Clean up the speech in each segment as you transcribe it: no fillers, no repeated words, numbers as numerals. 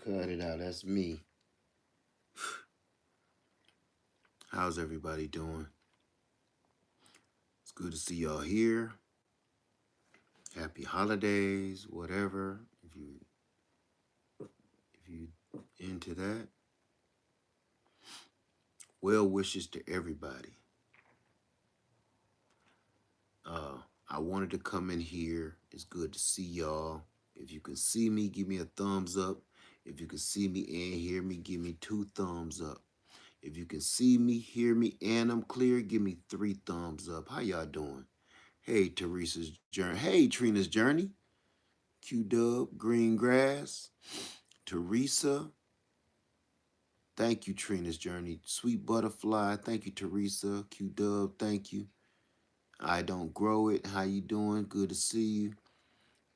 Cut it out. That's me. How's everybody doing? It's good to see y'all here. Happy holidays, whatever. If you into that, well wishes to everybody. Uh, I wanted to come in here. It's good to see y'all. If you can see me, give me a thumbs up. If you can see me and hear me, give me 2 thumbs up. If you can see me, hear me, and I'm clear, give me 3 thumbs up. How y'all doing? Hey, Teresa's journey. Hey, Trina's journey. Q Dub, Green Grass, Teresa. Thank you, Trina's journey. Sweet Butterfly. Thank you, Teresa. Q Dub. Thank you. I don't grow it. How you doing? Good to see you.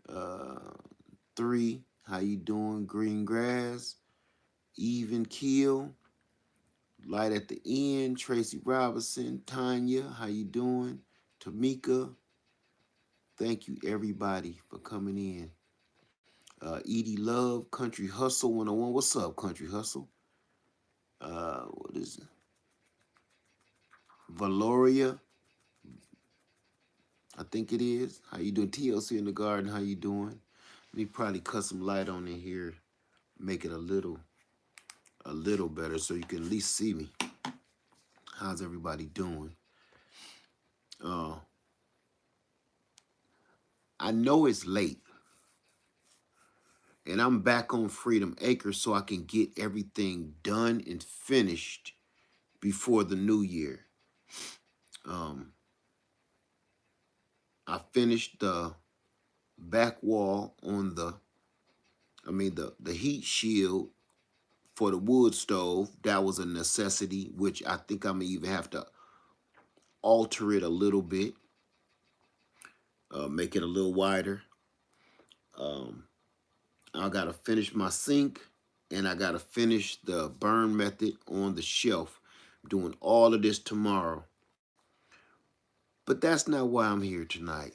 Uh, 3. How you doing? Green Grass. Even Keel. Light at the end. Tracy Robinson. Tanya. How you doing? Tamika. Thank you, everybody, for coming in. Edie Love, Country Hustle 101. What's up, Country Hustle? What is it? Valoria, I think it is. How you doing? TLC in the garden, how you doing? Let me probably cut some light on in here, make it a little better so you can at least see me. How's everybody doing? Uh, I know it's late, and I'm back on Freedom Acres so I can get everything done and finished before the new year. Um, I finished the back wall on the heat shield for the wood stove. That was a necessity, which I think I'm gonna even have to alter it a little bit, make it a little wider. Um, I gotta finish my sink, and I gotta finish the burn method on the shelf. I'm doing all of this tomorrow, but that's not why I'm here tonight.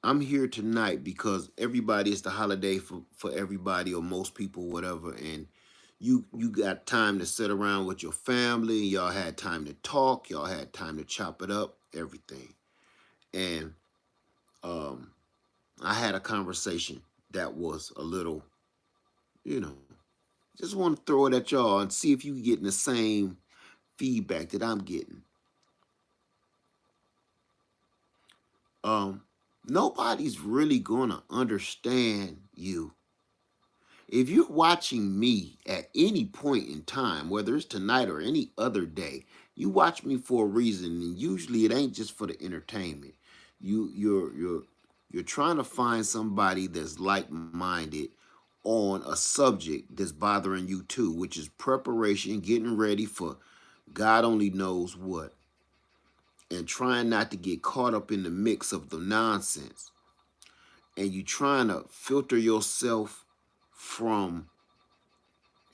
I'm here tonight because everybody, it's the holiday for everybody or most people, whatever, and you got time to sit around with your family. Y'all had time to talk. Y'all had time to chop it up. Everything, and um, I had a conversation that was a little, you know, just want to throw it at y'all and see if you getting the same feedback that I'm getting. Um, Nobody's really gonna understand you. If you're watching me at any point in time, whether it's tonight or any other day, you watch me for a reason, and usually it ain't just for the entertainment. You're trying to find somebody that's like-minded on a subject that's bothering you too, which is preparation, getting ready for God only knows what, and trying not to get caught up in the mix of the nonsense. And you trying to filter yourself from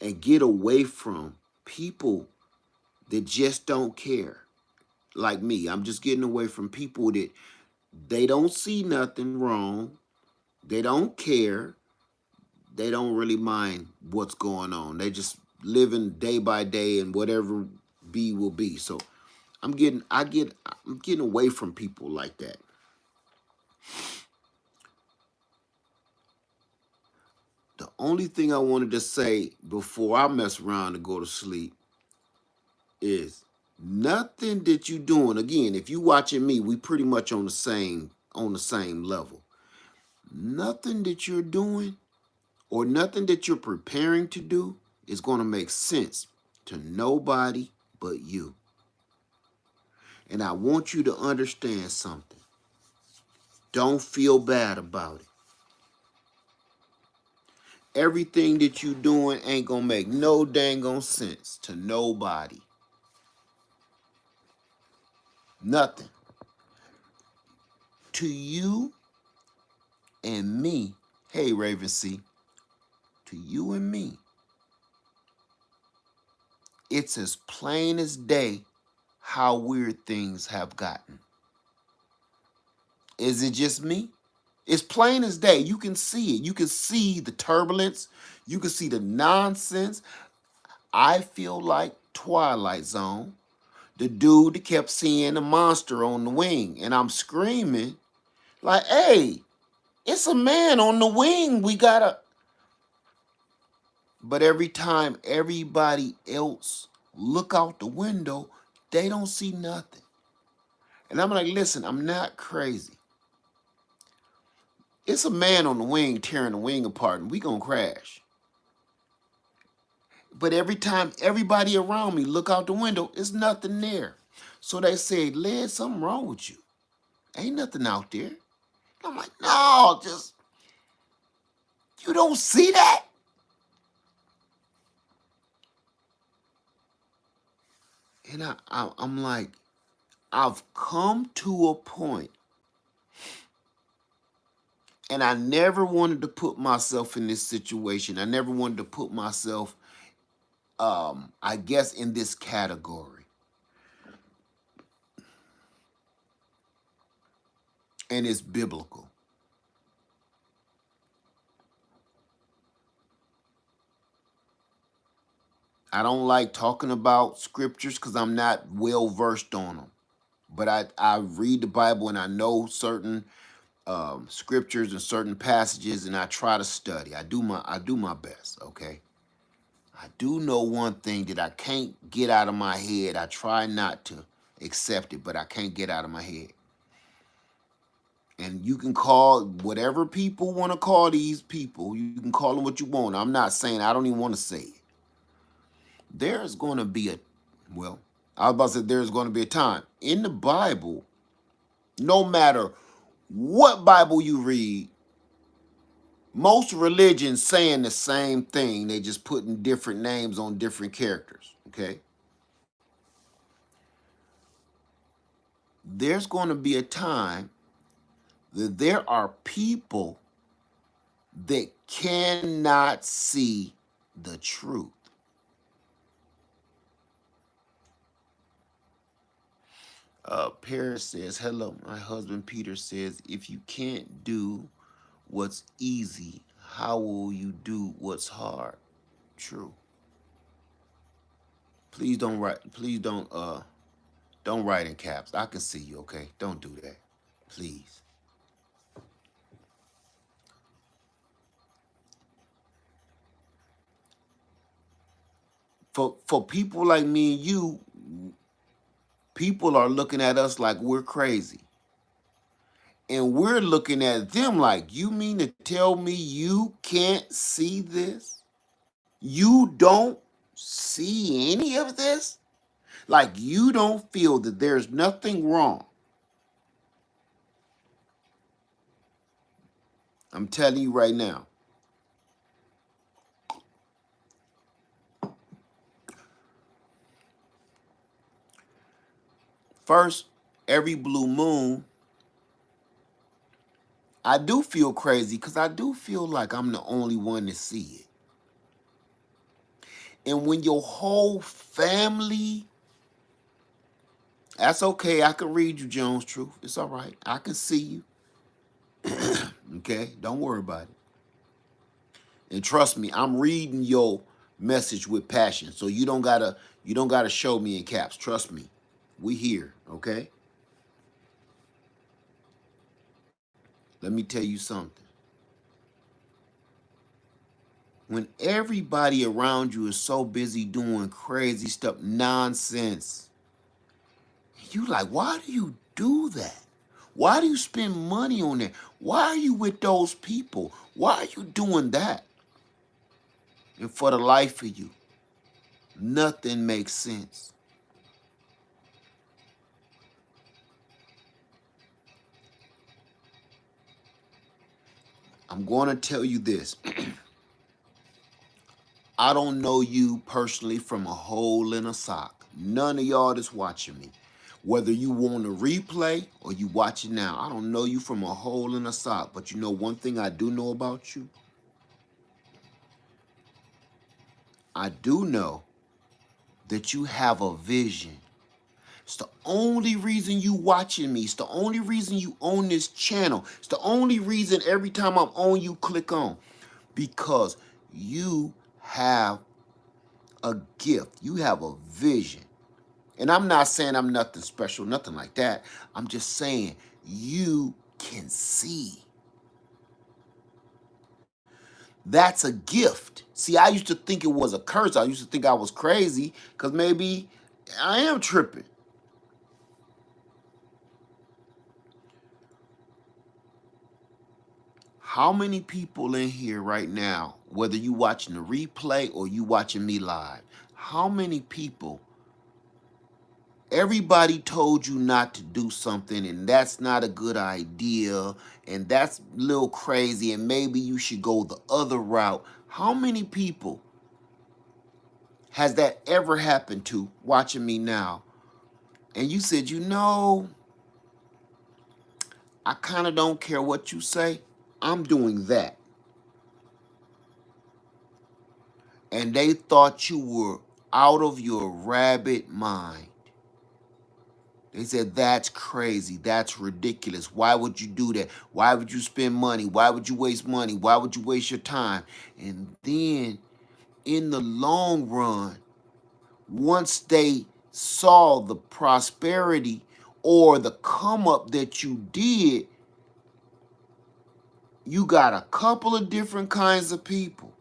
and get away from people that just don't care. Like me, I'm just getting away from people that they don't see nothing wrong, they don't care, they don't really mind what's going on. They just living day by day and whatever be will be. So I'm getting away from people like that. The only thing I wanted to say before I mess around and go to sleep is nothing that you doing. Again, if you watching me, we pretty much on the same level. Nothing that you're doing or nothing that you're preparing to do is going to make sense to nobody but you. And I want you to understand something. Don't feel bad about it. Everything that you doing ain't going to make no dang on sense to nobody. Nothing. To you and me. Hey, Raven C. To you and me, it's as plain as day how weird things have gotten. Is it just me? It's plain as day. You can see it. You can see the turbulence. You can see the nonsense. I feel like Twilight Zone, the dude that kept seeing the monster on the wing, and I'm screaming like, "Hey, it's a man on the wing. We gotta." But every time everybody else look out the window, they don't see nothing. And I'm like, listen, I'm not crazy. It's a man on the wing tearing the wing apart, and we gonna crash. But every time everybody around me look out the window, it's nothing there. So they say, Led, something wrong with you. Ain't nothing out there. I'm like, no, just you don't see that? And I'm like, I've come to a point, and I never wanted to put myself in this situation. I never wanted to put myself, I guess, in this category. And it's biblical. I don't like talking about scriptures because I'm not well versed on them. But I read the Bible and I know certain scriptures and certain passages, and I try to study. I do my best. Okay. I do know one thing that I can't get out of my head. I try not to accept it, but I can't get out of my head. And you can call whatever people want to call these people. You can call them what you want. I'm not saying, I don't even want to say it. There's going to be well, I was about to say there's going to be a time in the Bible, no matter what Bible you read, most religions saying the same thing. They just putting different names on different characters. Okay. There's going to be a time that there are people that cannot see the truth. Paris says, hello, my husband Peter says, if you can't do what's easy, how will you do what's hard? True. Please don't write in caps. I can see you, okay? Don't do that. Please. For people like me and you, people are looking at us like we're crazy. And we're looking at them like, you mean to tell me you can't see this? You don't see any of this? Like you don't feel that there's nothing wrong. I'm telling you right now. First, every blue moon, I do feel crazy because I do feel like I'm the only one to see it. And when your whole family, that's okay. I can read you, Jones Truth. It's all right. I can see you. Okay? Don't worry about it. And trust me, I'm reading your message with passion. So you don't gotta show me in caps. Trust me. We here, okay? Let me tell you something. When everybody around you is so busy doing crazy stuff, nonsense, you like, why do you do that? Why do you spend money on that? Why are you with those people? Why are you doing that? And for the life of you, nothing makes sense. I'm going to tell you this. I don't know you personally from a hole in a sock. None of y'all that's watching me. Whether you want a replay or you watch it now, I don't know you from a hole in a sock. But you know one thing I do know about you? I do know that you have a vision. It's the only reason you watching me. It's the only reason you own this channel. It's the only reason every time I'm on you click on. Because you have a gift. You have a vision. And I'm not saying I'm nothing special, nothing like that. I'm just saying you can see. That's a gift. See, I used to think it was a curse. I used to think I was crazy because maybe I am tripping. How many people in here right now, whether you watching the replay or you watching me live, how many people, everybody told you not to do something and that's not a good idea and that's a little crazy and maybe you should go the other route. How many people has that ever happened to watching me now? And you said, you know, I kind of don't care what you say. I'm doing that. And they thought you were out of your rabbit mind. They said, that's crazy. That's ridiculous. Why would you do that? Why would you spend money? Why would you waste money? Why would you waste your time? And then in the long run, once they saw the prosperity or the come up that you did, you got a couple of different kinds of people.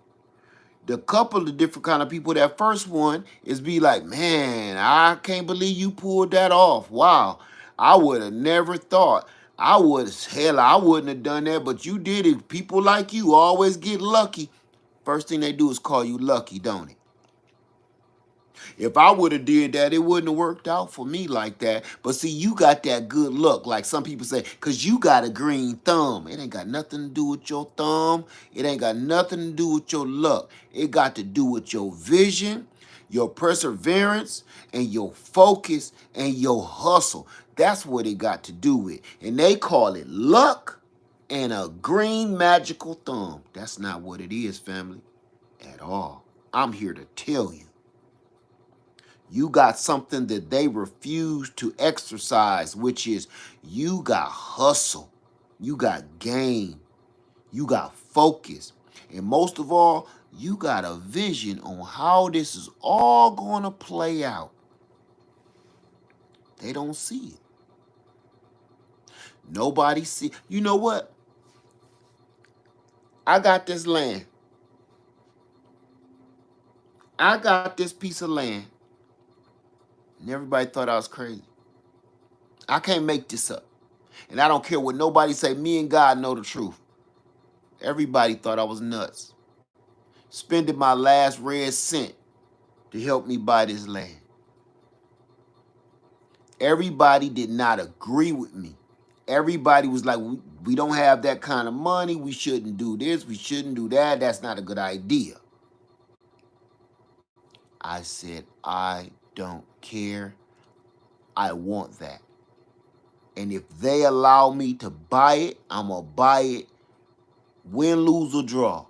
The couple of different kind of people. That first one is be like, man, I can't believe you pulled that off. Wow, I would have never thought. I wouldn't have done that, but you did it. People like you always get lucky. First thing they do is call you lucky, don't it? If I would have did that, it wouldn't have worked out for me like that. But see, you got that good luck, like some people say, because you got a green thumb. It ain't got nothing to do with your thumb. It ain't got nothing to do with your luck. It got to do with your vision, your perseverance, and your focus, and your hustle. That's what it got to do with. And they call it luck and a green magical thumb. That's not what it is, family, at all. I'm here to tell you. You got something that they refuse to exercise, which is you got hustle, you got game, you got focus, and most of all, you got a vision on how this is all going to play out. They don't see it. Nobody see. You know what? I got this land. I got this piece of land. And everybody thought I was crazy. I can't make this up. And I don't care what nobody say. Me and God know the truth. Everybody thought I was nuts. Spending my last red cent to help me buy this land. Everybody did not agree with me. Everybody was like, we don't have that kind of money. We shouldn't do this. We shouldn't do that. That's not a good idea. I said, I don't care. I want that. And if they allow me to buy it, I'm going to buy it, win, lose, or draw.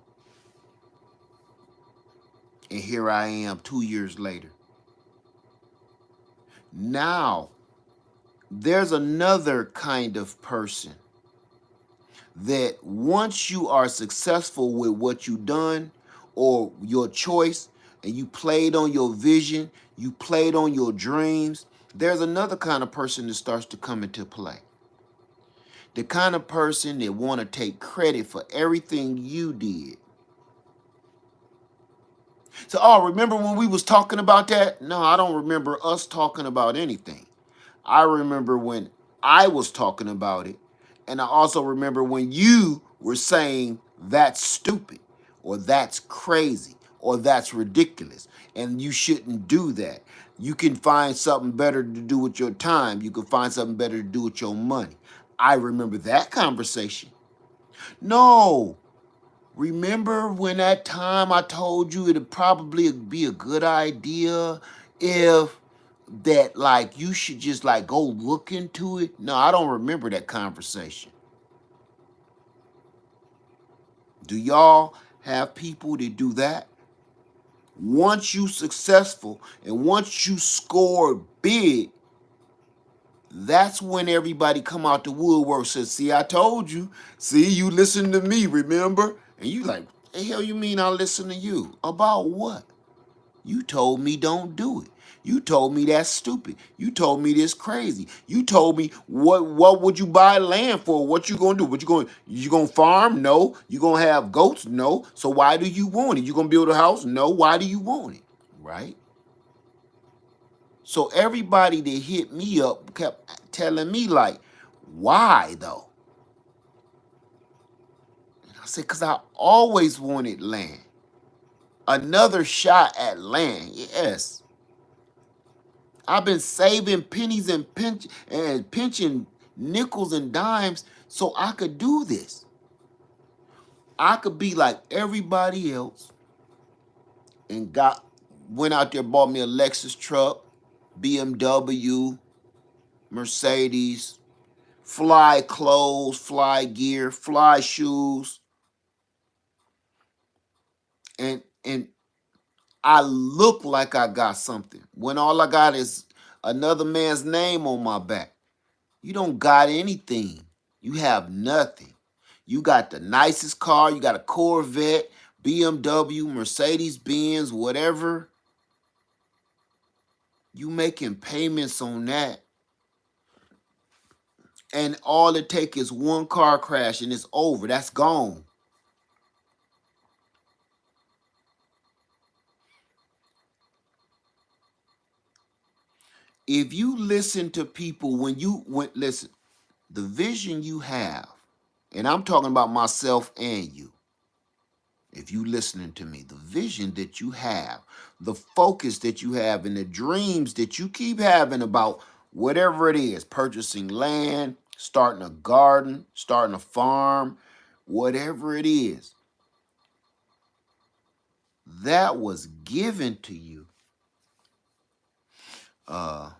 And here I am 2 years later. Now, there's another kind of person that once you are successful with what you've done or your choice, and you played on your vision, you played on your dreams, there's another kind of person that starts to come into play. The kind of person that want to take credit for everything you did. So, oh, remember when we was talking about that? No, I don't remember us talking about anything. I remember when I was talking about it. And I also remember when you were saying that's stupid or that's crazy or that's ridiculous and you shouldn't do that. You can find something better to do with your time. You can find something better to do with your money. I remember that conversation. No, remember when that time I told you it'd probably be a good idea if that like you should just like go look into it? No, I don't remember that conversation. Do y'all have people that do that? Once you successful and once you score big, That's when everybody come out the woodwork says, see, I told you. See, you listen to me, remember? And you like, the hell you mean I listen to you? About what? You told me don't do it. You told me that's stupid. You told me this crazy. You told me what would you buy land for? What you gonna do? What you gonna farm? No. You gonna have goats? No. So why do you want it? You gonna build a house? No. Why do you want it? Right? So everybody that hit me up kept telling me like, why though? And I said, cause I always wanted land. Another shot at land. Yes. I've been saving pennies and pinching nickels and dimes so I could do this. I could be like everybody else and went out there, bought me a Lexus truck, BMW, Mercedes, fly clothes, fly gear, fly shoes, and I look like I got something when all I got is another man's name on my back. You don't got anything. You have nothing. You got the nicest car. You got a Corvette, BMW, Mercedes Benz, whatever. You making payments on that. And all it takes is one car crash and it's over. That's gone. If you listen to people listen, the vision you have, and I'm talking about myself and you. If you listening to me, the vision that you have, the focus that you have, and the dreams that you keep having about whatever it is, purchasing land, starting a garden, starting a farm, whatever it is, that was given to you. Uh,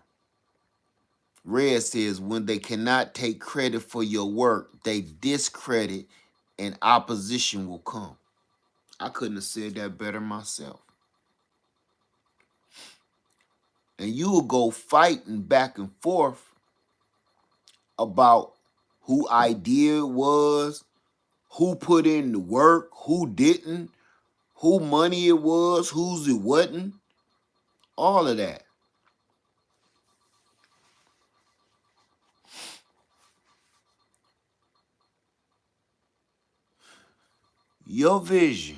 Red says, when they cannot take credit for your work, they discredit and opposition will come. I couldn't have said that better myself. And you will go fighting back and forth about who idea it was, who put in the work, who didn't, who money it was, whose it wasn't, all of that. Your vision,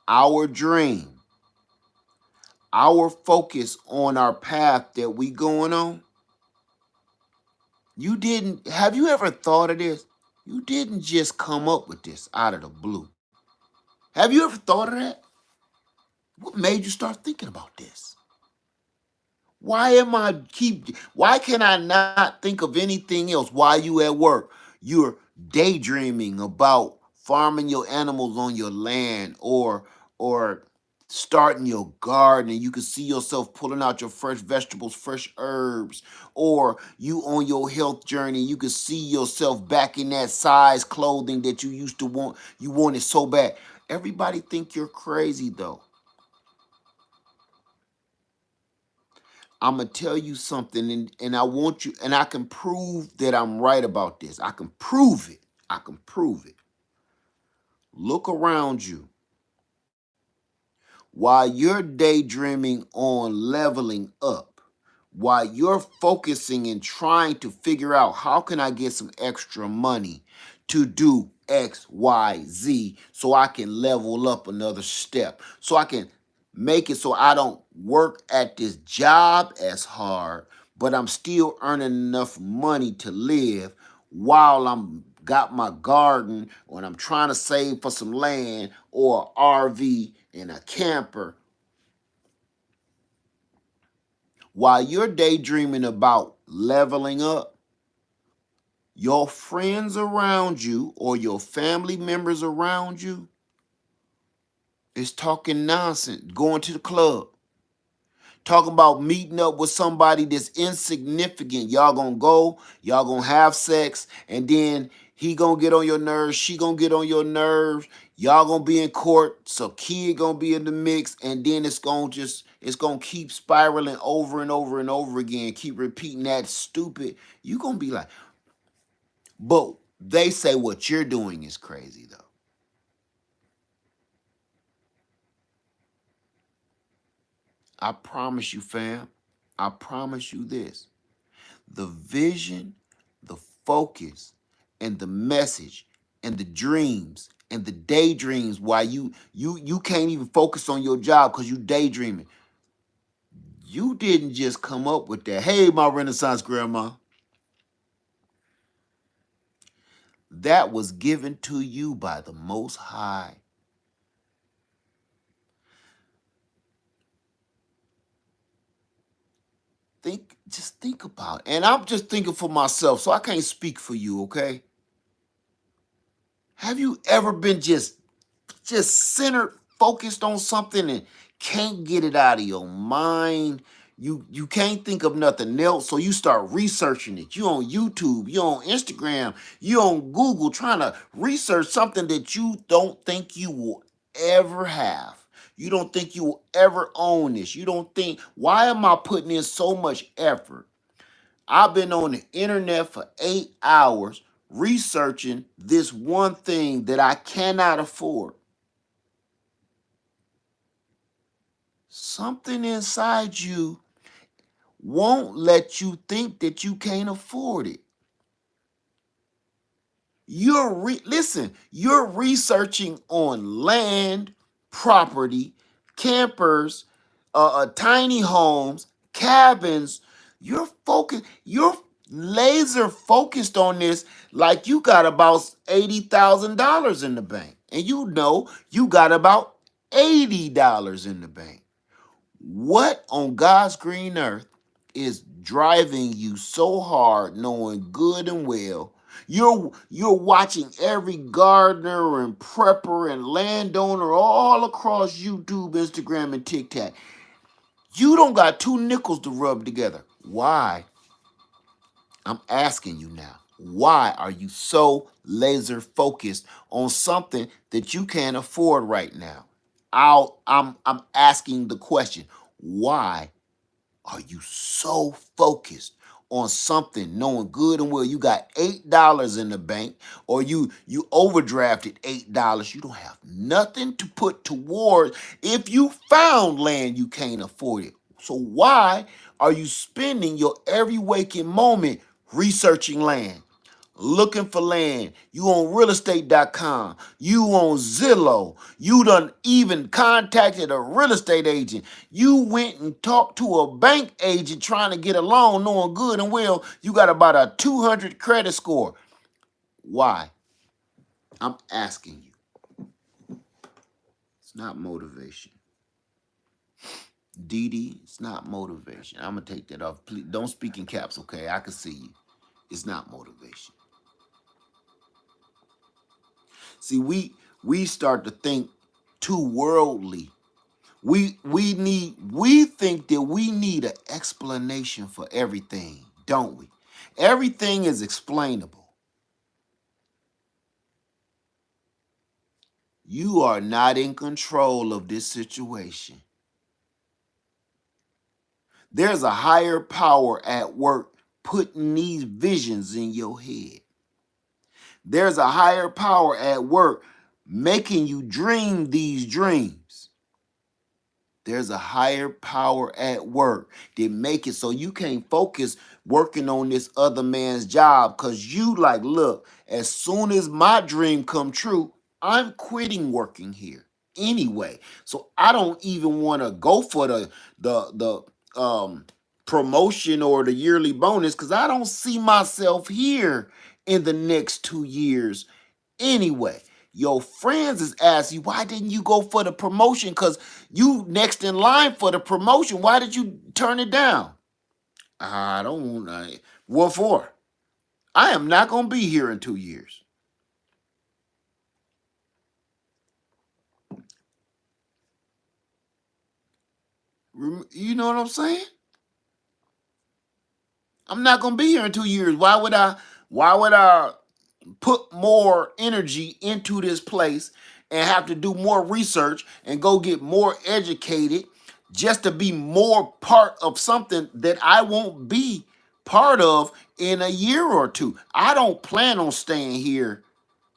our dream, our focus on our path that we going on. Have you ever thought of this? You didn't just come up with this out of the blue. Have you ever thought of that? What made you start thinking about this? Why can I not think of anything else while you at work? You're daydreaming about farming your animals on your land or starting your garden and you can see yourself pulling out your fresh vegetables, fresh herbs, or you on your health journey, you can see yourself back in that size clothing that you used to want. You want it so bad. Everybody think you're crazy though. I'm gonna tell you something, and I want you, and I can prove that I'm right about this. I can prove it. I can prove it. Look around you. While you're daydreaming on leveling up, while you're focusing and trying to figure out how can I get some extra money to do X, Y, Z so I can level up another step, so I can make it so I don't work at this job as hard, but I'm still earning enough money to live while I'm got my garden or I'm trying to save for some land or an RV and a camper. While you're daydreaming about leveling up, your friends around you or your family members around you is talking nonsense, going to the club, talking about meeting up with somebody that's insignificant. Y'all gonna go, y'all gonna have sex, and then He gonna get on your nerves. She gonna get on your nerves. Y'all gonna be in court. So kid gonna be in the mix, and then it's gonna keep spiraling over and over and over again. Keep repeating that stupid. You gonna be like, but they say what you're doing is crazy though. I promise you, fam. I promise you this. The vision, the focus, and the message, and the dreams, and the daydreams why you can't even focus on your job because you daydreaming. You didn't just come up with that. Hey, my Renaissance grandma. That was given to you by the Most High. Just think about it. And I'm just thinking for myself, so I can't speak for you, okay? Have you ever been just centered, focused on something and can't get it out of your mind? You can't think of nothing else, so you start researching it. You on YouTube, you on Instagram, you on Google trying to research something that you don't think you will ever have. You don't think you will ever own this. You don't think, why am I putting in so much effort? I've been on the internet for 8 hours researching this one thing that I cannot afford. Something inside you won't let you think that you can't afford it. Listen, you're researching on land, property, campers, tiny homes, cabins. You're laser focused on this like you got about $80,000 in the bank. And you know you got about $80 in the bank. What on God's green earth is driving you so hard, knowing good and well you're watching every gardener and prepper and landowner all across YouTube, Instagram, and TikTok. You don't got two nickels to rub together. Why? I'm asking you now. Why are you so laser focused on something that you can't afford right now? I'm asking the question. Why are you so focused on something knowing good and well you got $8 in the bank, or you overdrafted $8? You don't have nothing to put towards if you found land you can't afford it. So why are you spending your every waking moment researching land, looking for land? You on realestate.com, you on Zillow, you done even contacted a real estate agent, you went and talked to a bank agent trying to get a loan knowing good and well you got about a 200 credit score. Why? I'm asking you. It's not motivation. Dee, it's not motivation. I'm gonna take that off. Please don't speak in caps, okay? I can see you. It's not motivation. See, we start to think too worldly. We think that we need an explanation for everything, don't we? Everything is explainable. You are not in control of this situation. There's a higher power at work putting these visions in your head. There's a higher power at work making you dream these dreams. There's a higher power at work that make it so you can't focus working on this other man's job because you like, look, as soon as my dream come true, I'm quitting working here anyway. So I don't even want to go for the promotion or the yearly bonus because I don't see myself here in the next 2 years anyway. Your friends is asking you, why didn't you go for the promotion? Because you next in line for the promotion. Why did you turn it down? I don't want. What for? I am not going to be here in 2 years. You know what I'm saying? I'm not going to be here in 2 years. Why would I? Why would I put more energy into this place and have to do more research and go get more educated just to be more part of something that I won't be part of in a year or two. I don't plan on staying here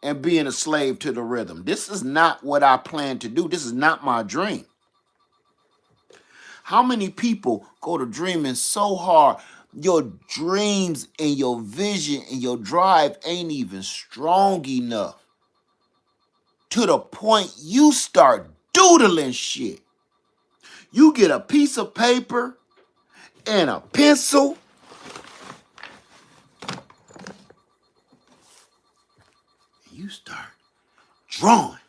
and being a slave to the rhythm. This is not what I plan to do. This is not my dream. How many people go to dreaming so hard? Your dreams and your vision and your drive ain't even strong enough to the point you start doodling shit. You get a piece of paper and a pencil. You start drawing.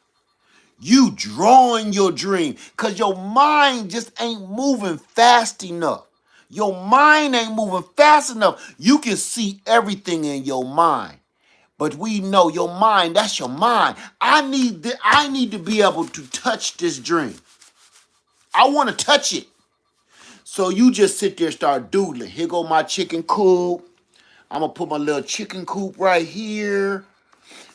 You drawing your dream because your mind just ain't moving fast enough. Your mind ain't moving fast enough. You can see everything in your mind. But we know your mind, that's your mind. I need to be able to touch this dream. I want to touch it. So you just sit there and start doodling. Here go my chicken coop. I'm going to put my little chicken coop right here.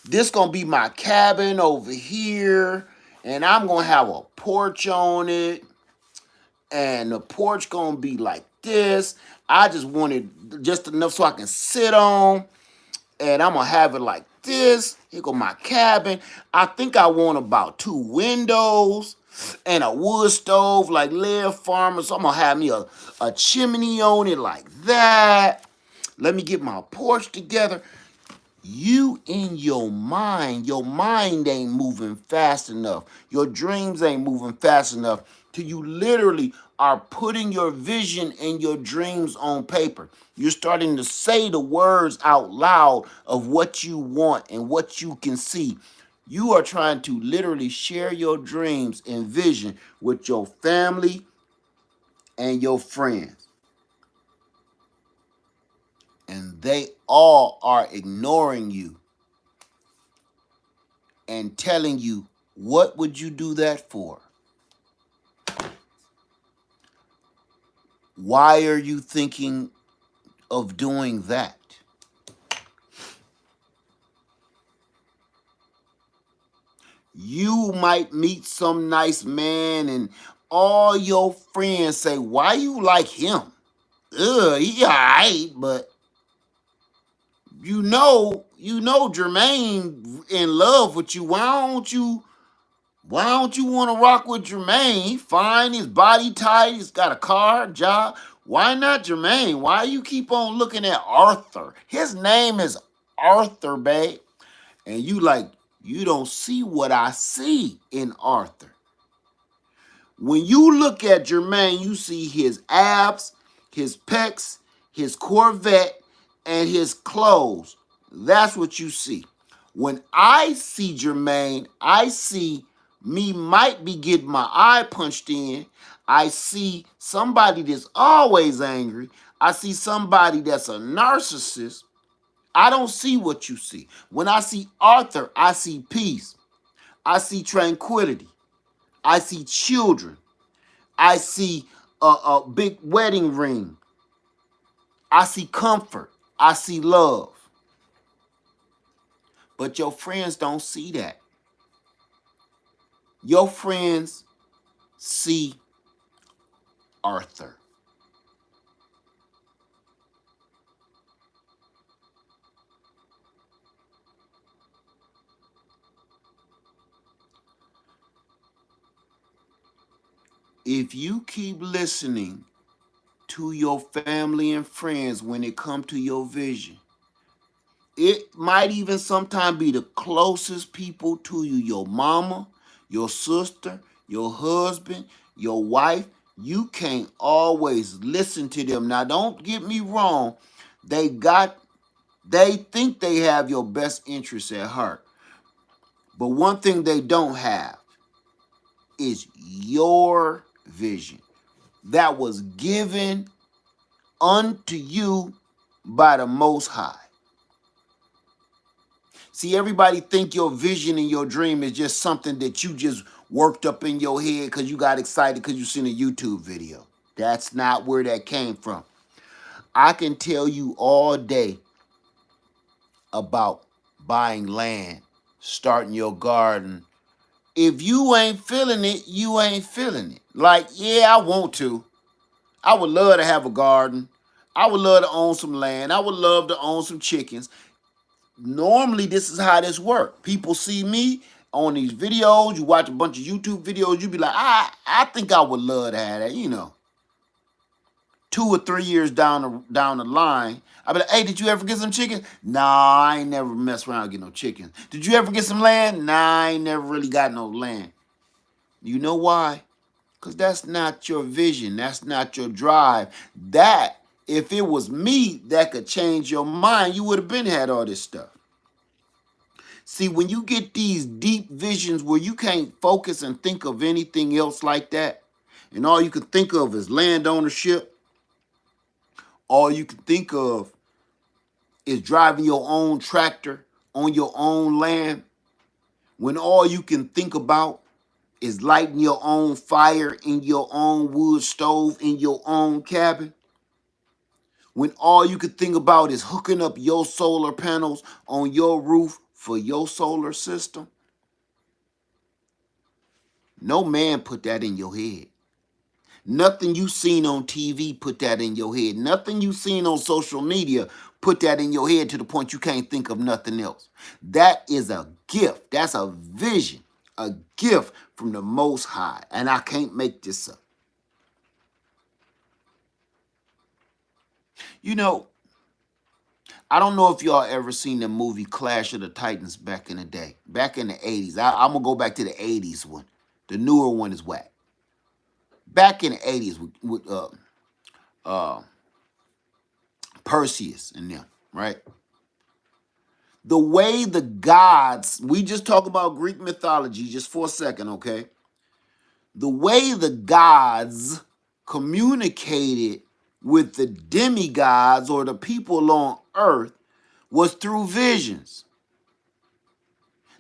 This going to be my cabin over here. And I'm going to have a porch on it. And the porch going to be like this. I just want it just enough so I can sit on. And I'm going to have it like this. Here go my cabin. I think I want about 2 windows and a wood stove like Laird Farmer. So I'm going to have me a chimney on it like that. Let me get my porch together. You in your mind ain't moving fast enough. Your dreams ain't moving fast enough till you literally are putting your vision and your dreams on paper. You're starting to say the words out loud of what you want and what you can see. You are trying to literally share your dreams and vision with your family and your friends. And they all are ignoring you and telling you, what would you do that for? Why are you thinking of doing that? You might meet some nice man and all your friends say, why you like him? He alright, but you know Jermaine in love with you. Why don't you want to rock with Jermaine? He fine, his body tight, he's got a car, job. Why not Jermaine? Why you keep on looking at Arthur? His name is Arthur, babe. And you don't see what I see in Arthur. When you look at Jermaine, you see his abs, his pecs, his Corvette, and his clothes. That's what you see. When I see Jermaine, I see me might be getting my eye punched in. I see somebody that's always angry. I see somebody that's a narcissist. I don't see what you see. When I see Arthur, I see peace. I see tranquility. I see children. I see a big wedding ring. I see comfort. I see love. But your friends don't see that. Your friends see Arthur. If you keep listening to your family and friends when it comes to your vision, it might even sometimes be the closest people to you, your mama, your sister, your husband, your wife. You can't always listen to them. Now, don't get me wrong. They think they have your best interests at heart. But one thing they don't have is your vision that was given unto you by the Most High. See, everybody think your vision and your dream is just something that you just worked up in your head because you got excited because you seen a YouTube video. That's not where that came from. I can tell you all day about buying land, starting your garden. If you ain't feeling it, you ain't feeling it. Like, yeah, I want to. I would love to have a garden. I would love to own some land. I would love to own some chickens. Normally, this is how this works. People see me on these videos. You watch a bunch of YouTube videos. You be like, I think I would love to have that. 2 or 3 years down the line, I be like, hey, did you ever get some chicken? Nah, I ain't never mess around and get no chicken. Did you ever get some land? Nah, I ain't never really got no land. You know why? Because that's not your vision. That's not your drive. That, if it was me that could change your mind, you would have been had all this stuff. See, when you get these deep visions where you can't focus and think of anything else like that, and all you can think of is land ownership, all you can think of is driving your own tractor on your own land, when all you can think about is lighting your own fire in your own wood stove in your own cabin, when all you can think about is hooking up your solar panels on your roof for your solar system, no man put that in your head. Nothing you seen on TV put that in your head. Nothing you seen on social media put that in your head to the point you can't think of nothing else. That is a gift. That's a vision, a gift from the Most High. And I can't make this up. You know, I don't know if y'all ever seen the movie Clash of the Titans back in the day, back in the 80s. I'm going to go back to the 80s one. The newer one is whack. Back in the 80s with Perseus and them, right? The way the gods, we just talk about Greek mythology just for a second, okay? The way the gods communicated with the demigods or the people on earth was through visions.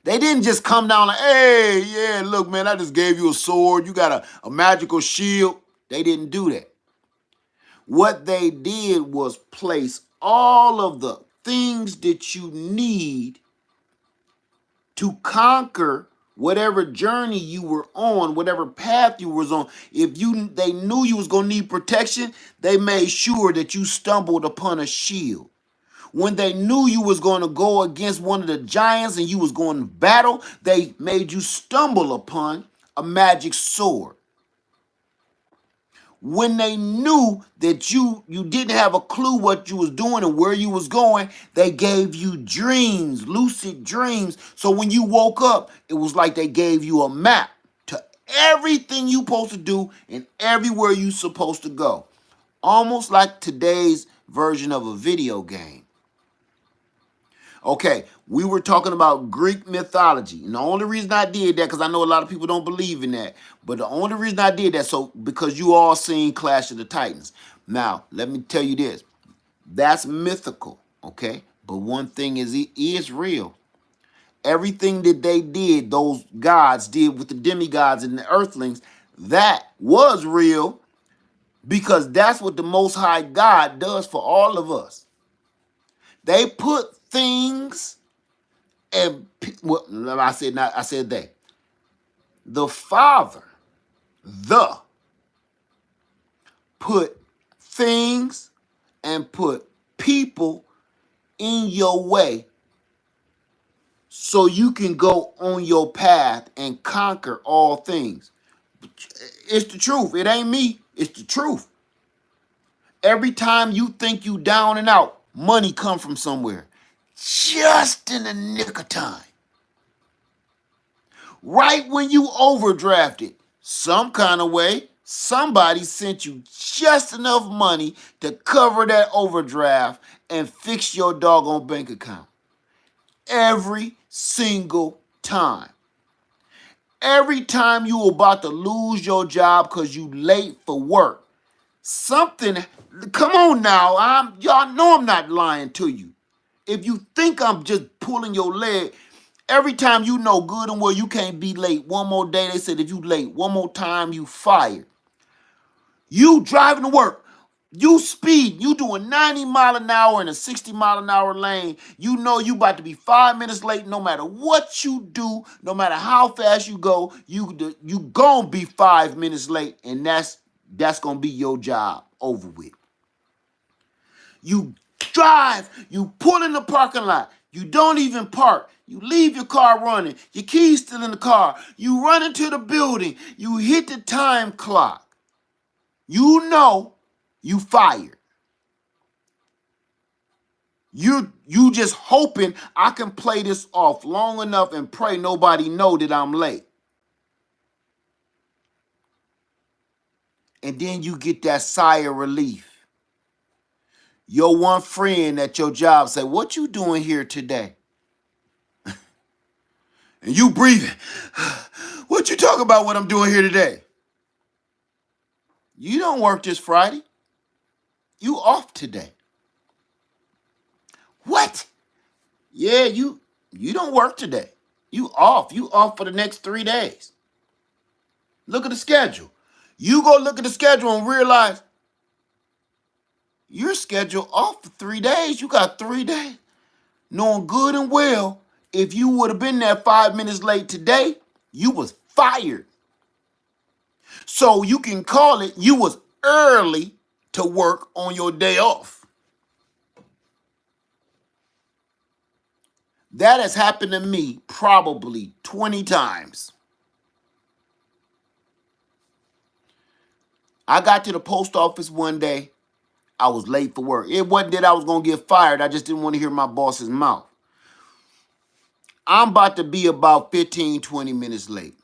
They didn't just come down like, hey, yeah, look, man, I just gave you a sword. You got a magical shield. They didn't do that. What they did was place all of the things that you need to conquer whatever journey you were on, whatever path you was on. If they knew you was gonna need protection, they made sure that you stumbled upon a shield. When they knew you was going to go against one of the giants and you was going to battle, they made you stumble upon a magic sword. When they knew that you didn't have a clue what you was doing and where you was going, they gave you dreams, lucid dreams. So when you woke up, it was like they gave you a map to everything you supposed to do and everywhere you supposed to go. Almost like today's version of a video game. Okay, we were talking about Greek mythology. And the only reason I did that, because I know a lot of people don't believe in that, but the only reason I did that, because you all seen Clash of the Titans. Now, let me tell you this. That's mythical, okay? But one thing is, it is real. Everything that they did, those gods did with the demigods and the earthlings, that was real, because that's what the Most High God does for all of us. They put things, and well, I said they. The Father, put things and put people in your way so you can go on your path and conquer all things. It's the truth. It ain't me. It's the truth. Every time you think you down and out, money come from somewhere. Just in the nick of time. Right when you overdrafted, some kind of way, somebody sent you just enough money to cover that overdraft and fix your doggone bank account. Every single time. Every time you about to lose your job because you late for work, something, come on now, y'all know I'm not lying to you. If you think I'm just pulling your leg, every time you know good and well you can't be late one more day, they said if you late one more time, you fired. You driving to work. You speed, you doing 90 mile an hour in a 60 mile an hour lane. You know you about to be 5 minutes late no matter what you do, no matter how fast you go, you gonna be 5 minutes late, and that's gonna be your job over with. You drive, you pull in the parking lot, you don't even park. You leave your car running, your keys still in the car. You run into the building, you hit the time clock. You know you fired. You just hoping I can play this off long enough and pray nobody know that I'm late. And then you get that sigh of relief. Your one friend at your job say, "What you doing here today?" And you breathing. "What you talking about what I'm doing here today?" You don't work this Friday. You off today. What? Yeah, you don't work today. You off. You off for the next 3 days. Look at the schedule. You go look at the schedule and realize you're scheduled off for 3 days. You got 3 days. Knowing good and well, if you would have been there 5 minutes late today, you was fired. So you can call it you was early to work on your day off. That has happened to me probably 20 times. I got to the post office one day. I was late for work. It wasn't that I was going to get fired. I just didn't want to hear my boss's mouth. I'm about to be about 15, 20 minutes late.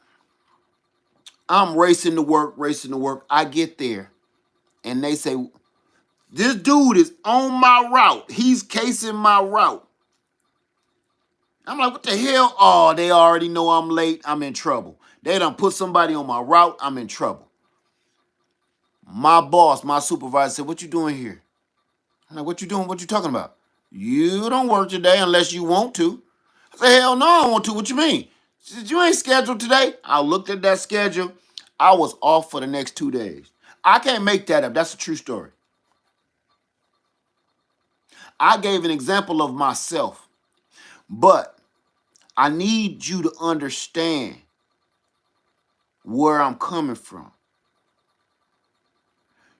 I'm racing to work, racing to work. I get there, and they say, "This dude is on my route. He's casing my route." I'm like, "What the hell?" "Oh, they already know I'm late. I'm in trouble. They done put somebody on my route. I'm in trouble." My boss, my supervisor said, "What you doing here?" I'm like, "What you doing? What you talking about?" "You don't work today unless you want to." I said, "Hell no, I don't want to." "What you mean?" She said, "You ain't scheduled today." I looked at that schedule. I was off for the next 2 days. I can't make that up. That's a true story. I gave an example of myself, but I need you to understand where I'm coming from.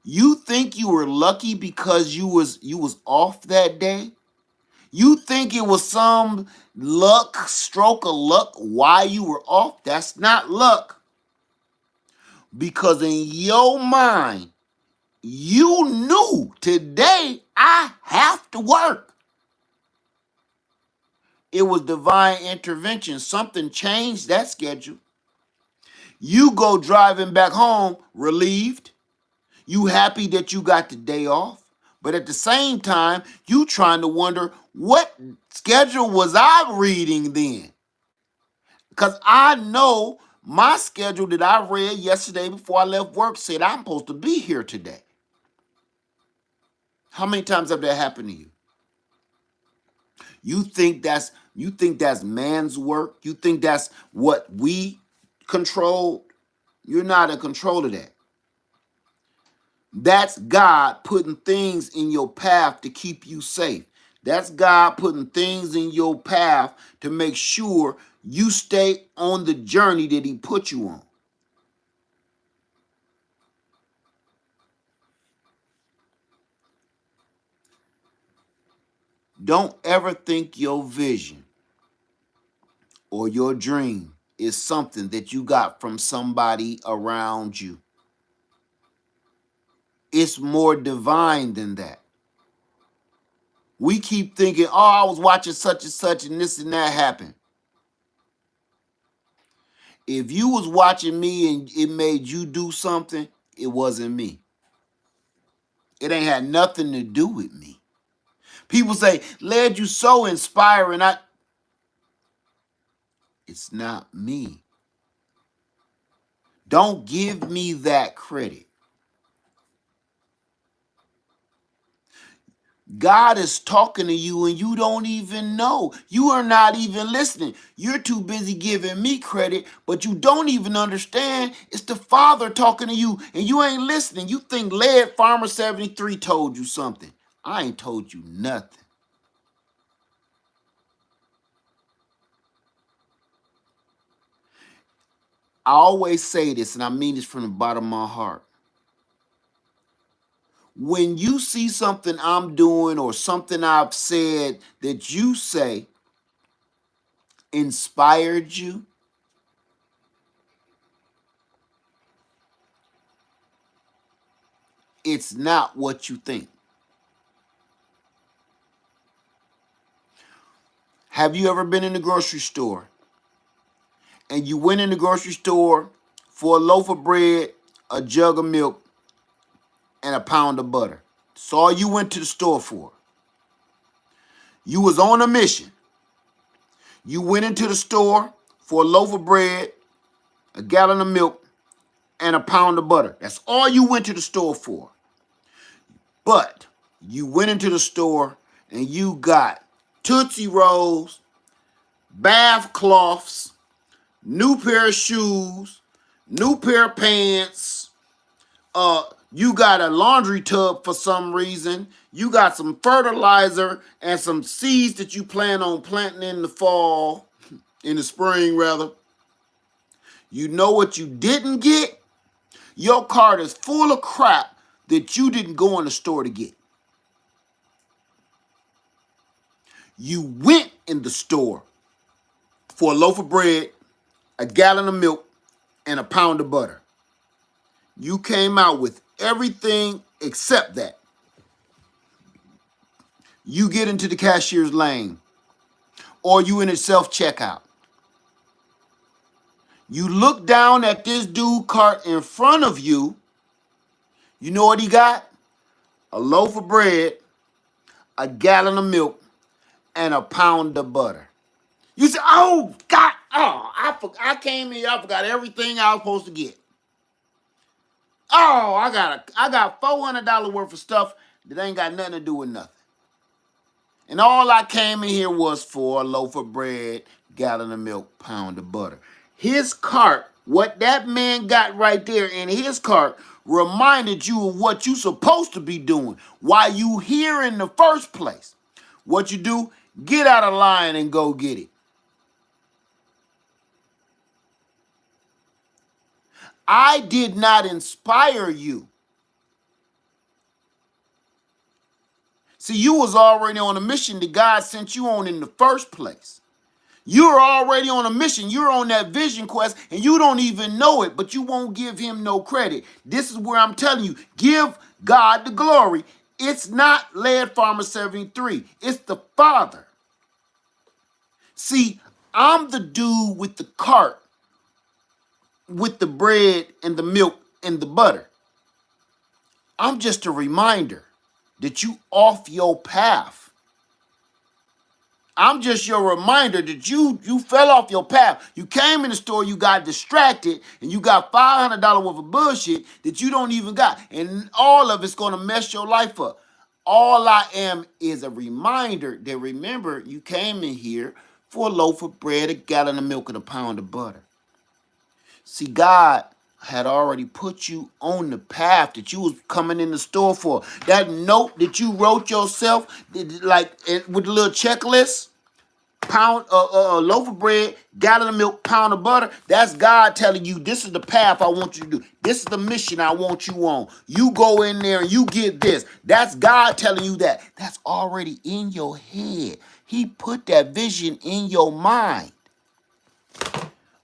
You think you were lucky because you was off that day? You think it was some stroke of luck why you were off? That's not luck. Because in your mind, you knew today I have to work. It was divine intervention. Something changed that schedule. You go driving back home relieved. You happy that you got the day off. But at the same time, you trying to wonder what schedule was I reading then? Because I know my schedule that I read yesterday before I left work said I'm supposed to be here today. How many times have that happened to you? You think that's man's work? You think that's what we control? You're not in control of that. That's God putting things in your path to keep you safe. That's God putting things in your path to make sure you stay on the journey that He put you on. Don't ever think your vision or your dream is something that you got from somebody around you. It's more divine than that. We keep thinking, "Oh, I was watching such and such and this and that happened." If you was watching me and it made you do something, it wasn't me. It ain't had nothing to do with me. People say, "Led, you so inspiring." It's not me. Don't give me that credit. God is talking to you and you don't even know. You are not even listening. You're too busy giving me credit, but you don't even understand it's the Father talking to you and you ain't listening. You think Lead Farmer 73 told you something. I ain't told you nothing. I always say this, and I mean this from the bottom of my heart. When you see something I'm doing or something I've said that you say inspired you, it's not what you think. Have you ever been in the grocery store and you went in the grocery store for a loaf of bread, a jug of milk, and a pound of butter? That's all you went to the store for. You was on a mission. You went into the store for a loaf of bread, a gallon of milk, and a pound of butter. That's all you went to the store for. But you went into the store and you got Tootsie Rolls, bath cloths, new pair of shoes, new pair of pants. You got a laundry tub for some reason. You got some fertilizer and some seeds that you plan on planting in the fall, in the spring rather. You know what you didn't get? Your cart is full of crap that you didn't go in the store to get. You went in the store for a loaf of bread, a gallon of milk, and a pound of butter. You came out with everything except that. You get into the cashier's lane or you in a self-checkout. You look down at this dude cart in front of you. You know what he got? A loaf of bread, a gallon of milk, and a pound of butter. You say, oh, God, I came here, I forgot everything I was supposed to get. Oh, I got $400 worth of stuff that ain't got nothing to do with nothing. And all I came in here was for a loaf of bread, gallon of milk, pound of butter. His cart, what that man got right there in his cart, reminded you of what you supposed to be doing. Why you here in the first place. What you do, get out of line and go get it. I did not inspire you. See, you was already on a mission that God sent you on in the first place. You're already on a mission. You're on that vision quest and you don't even know it, but you won't give him no credit. This is where I'm telling you, give God the glory. It's not Lead Farmer 73. It's the Father. See, I'm the dude with the cart with the bread and the milk and the butter. I'm just a reminder that you off your path. I'm just your reminder that you fell off your path. You came in the store, you got distracted, and you got $500 worth of bullshit that you don't even got. And all of it's going to mess your life up. All I am is a reminder that remember you came in here for a loaf of bread, a gallon of milk, and a pound of butter. See, God had already put you on the path that you was coming in the store for. That note that you wrote yourself, like with a little checklist, pound a loaf of bread, gallon of milk, pound of butter. That's God telling you this is the path I want you to do. This is the mission I want you on. You go in there and you get this. That's God telling you that. That's already in your head. He put that vision in your mind.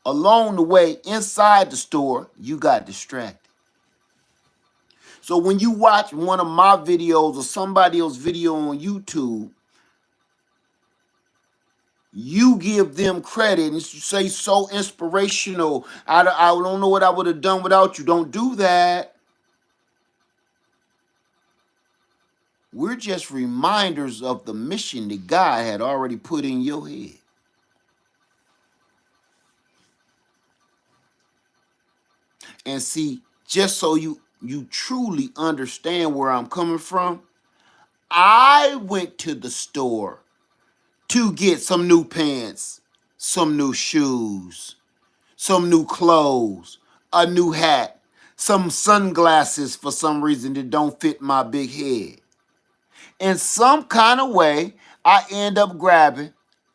Along the way, inside the store, you got distracted. So when you watch one of my videos or somebody else's video on YouTube, you give them credit and you say so inspirational. I don't know what I would have done without you. Don't do that. We're just reminders of the mission that God had already put in your head. And see, just so you truly understand where I'm coming from, I went to the store to get some new pants, some new shoes, some new clothes, a new hat, some sunglasses for some reason that don't fit my big head. In some kind of way, I end up grabbing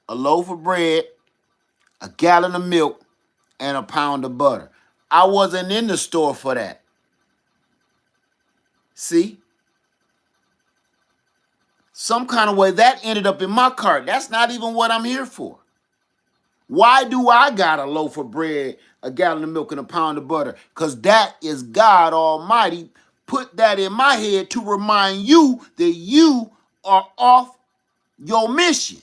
a loaf of bread, a gallon of milk, and a pound of butter. I wasn't in the store for that. See? Some kind of way that ended up in my cart. That's not even what I'm here for. Why do I got a loaf of bread, a gallon of milk, and a pound of butter? Because that is God Almighty put that in my head to remind you that you are off your mission.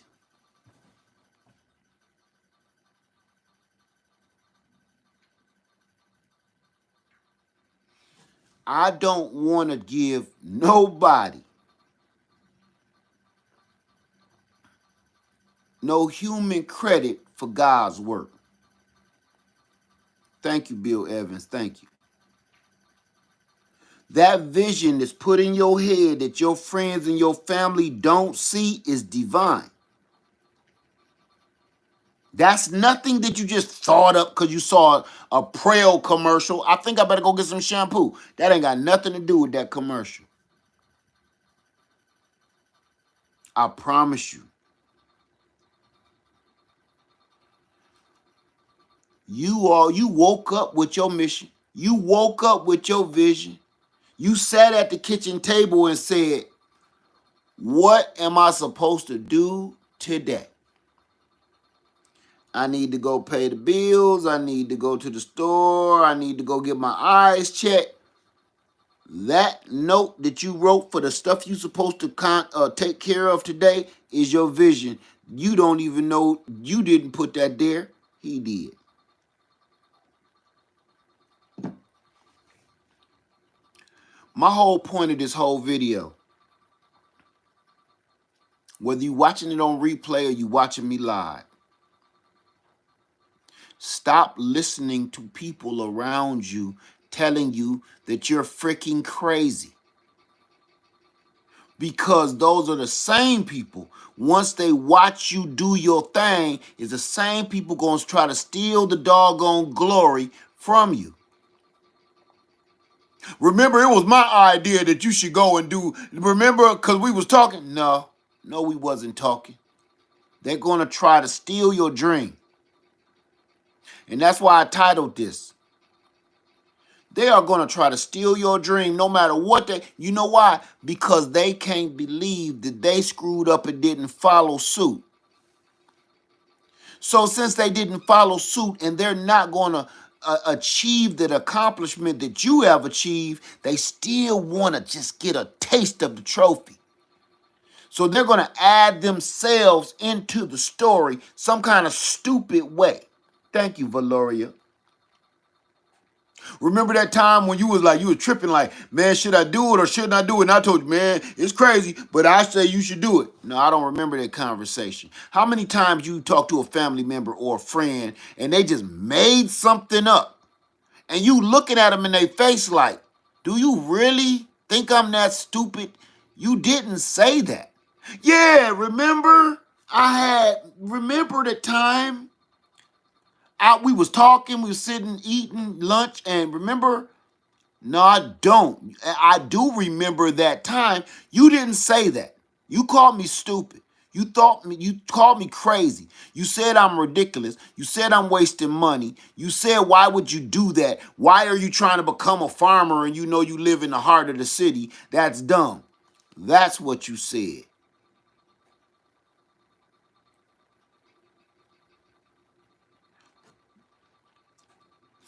I don't want to give nobody no human credit for God's work. Thank you, Bill Evans. Thank you. That vision that's put in your head that your friends and your family don't see is divine. That's nothing that you just thought up because you saw a Prel commercial. I think I better go get some shampoo. That ain't got nothing to do with that commercial. I promise you. You woke up with your mission. You woke up with your vision. You sat at the kitchen table and said, what am I supposed to do today? I need to go pay the bills. I need to go to the store. I need to go get my eyes checked. That note that you wrote for the stuff you're supposed to take care of today is your vision. You don't even know you didn't put that there. He did. My whole point of this whole video, whether you're watching it on replay or you watching me live, stop listening to people around you telling you that you're freaking crazy. Because those are the same people, once they watch you do your thing, is the same people going to try to steal the doggone glory from you. Remember, it was my idea that you should go and do, remember, because we was talking? No, we wasn't talking. They're going to try to steal your dream. And that's why I titled this. They are going to try to steal your dream no matter what they, you know why? Because they can't believe that they screwed up and didn't follow suit. So since they didn't follow suit and they're not going to achieve that accomplishment that you have achieved, they still want to just get a taste of the trophy. So they're going to add themselves into the story some kind of stupid way. Thank you, Valoria. Remember that time when you were tripping like, man, should I do it or shouldn't I do it? And I told you, man, it's crazy, but I say you should do it. No, I don't remember that conversation. How many times you talk to a family member or a friend and they just made something up and you looking at them in their face like, do you really think I'm that stupid? You didn't say that. Yeah, remember remember the time we was talking, we was sitting eating lunch, and remember? No, I don't. I do remember that time. You didn't say that. You called me stupid. You called me crazy. You said I'm ridiculous. You said I'm wasting money. You said, why would you do that? Why are you trying to become a farmer and you know you live in the heart of the city? That's dumb. That's what you said.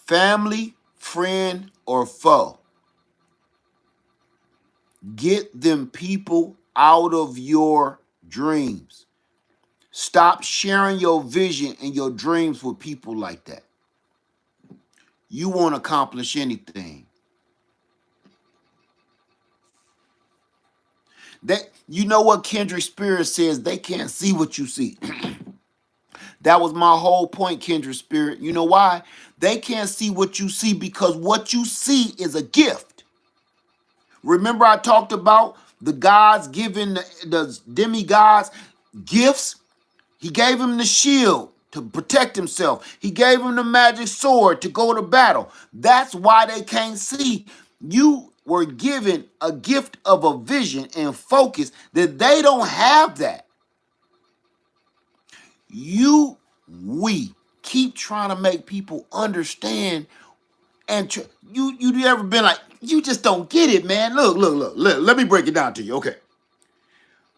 Family, friend, or foe. Get them people out of your dreams. Stop sharing your vision and your dreams with people like that. You won't accomplish anything. You know what Kendrick Spirit says? They can't see what you see. That was my whole point, Kendrick Spirit. You know why? They can't see what you see because what you see is a gift. Remember I talked about the gods giving the demigods gifts. He gave him the shield to protect himself. He gave him the magic sword to go to battle. That's why they can't see. You were given a gift of a vision and focus that they don't have that. We keep trying to make people understand, and you ever been like, you just don't get it, man. Look. Let me break it down to you. Okay.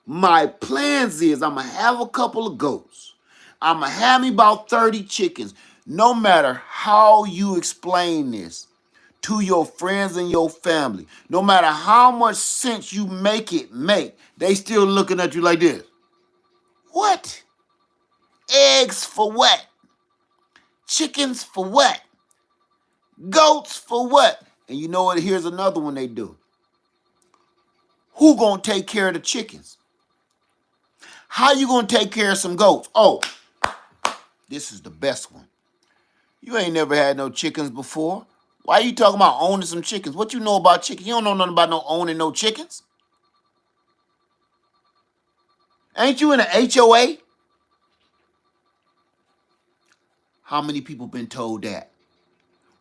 My plans is I'm going to have a couple of goats. I'm going to have me about 30 chickens. No matter how you explain this to your friends and your family, no matter how much sense you make it make, they still looking at you like this. What? Eggs for what? Chickens for what? Goats for what? And you know what? Here's another one they do. Who gonna take care of the chickens? How you gonna take care of some goats? Oh, this is the best one. You ain't never had no chickens before. Why you talking about owning some chickens? What you know about chickens? You don't know nothing about no owning no chickens. Ain't you in an HOA? How many people been told that?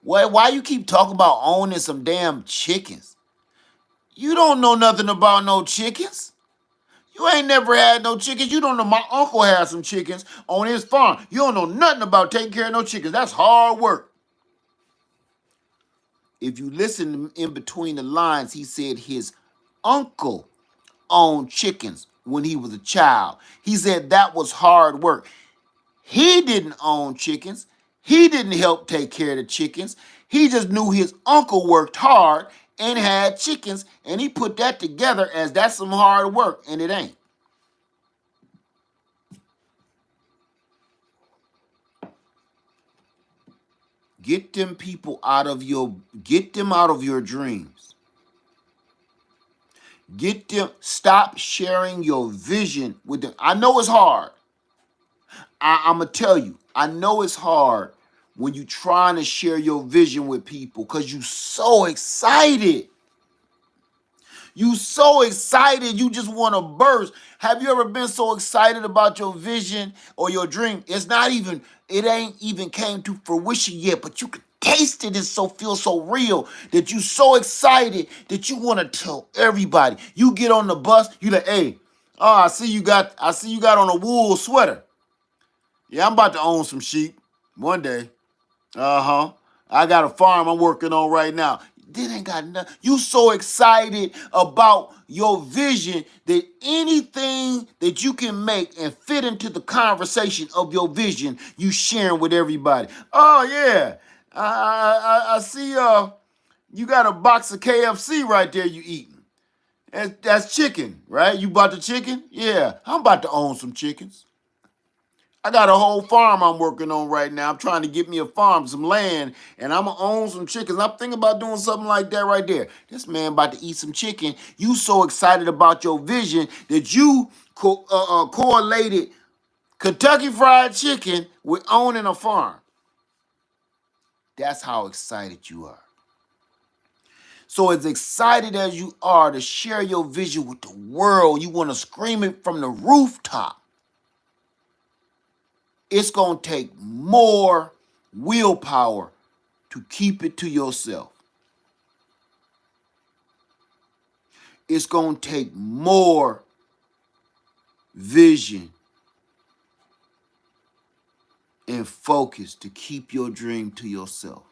Why you keep talking about owning some damn chickens? You don't know nothing about no chickens. You ain't never had no chickens. You don't know my uncle had some chickens on his farm. You don't know nothing about taking care of no chickens. That's hard work. If you listen in between the lines, he said his uncle owned chickens when he was a child. He said that was hard work. He didn't own chickens. He didn't help take care of the chickens. He just knew his uncle worked hard and had chickens, and he put that together as that's some hard work, and it ain't. Get them out of your dreams. Get them, stop sharing your vision with them. I know it's hard. I'm going to tell you, I know it's hard when you trying to share your vision with people because you so excited. You so excited, you just want to burst. Have you ever been so excited about your vision or your dream? It ain't even came to fruition yet, but you can taste it and feel so real that you so excited that you want to tell everybody. You get on the bus, you like, hey, oh, I see you got on a wool sweater. Yeah, I'm about to own some sheep one day. Uh-huh. I got a farm I'm working on right now. That ain't got nothing. You so excited about your vision that anything that you can make and fit into the conversation of your vision, you sharing with everybody. Oh yeah, I see. You got a box of KFC right there. You eating? That's chicken, right? You bought the chicken? Yeah, I'm about to own some chickens. I got a whole farm I'm working on right now. I'm trying to get me a farm, some land, and I'm going to own some chickens. I'm thinking about doing something like that right there. This man about to eat some chicken. You so excited about your vision that you correlated Kentucky Fried Chicken with owning a farm. That's how excited you are. So as excited as you are to share your vision with the world, you want to scream it from the rooftop. It's going to take more willpower to keep it to yourself. It's going to take more vision and focus to keep your dream to yourself.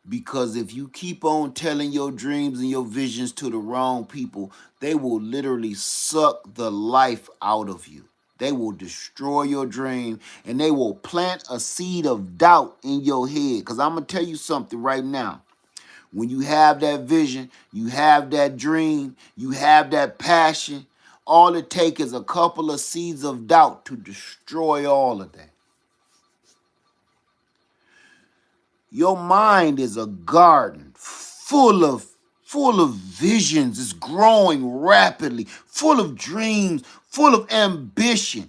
Because if you keep on telling your dreams and your visions to the wrong people, they will literally suck the life out of you. They will destroy your dream and they will plant a seed of doubt in your head. Because I'm going to tell you something right now. When you have that vision, you have that dream, you have that passion, all it takes is a couple of seeds of doubt to destroy all of that. Your mind is a garden full of visions. It's growing rapidly, full of dreams, full of ambition.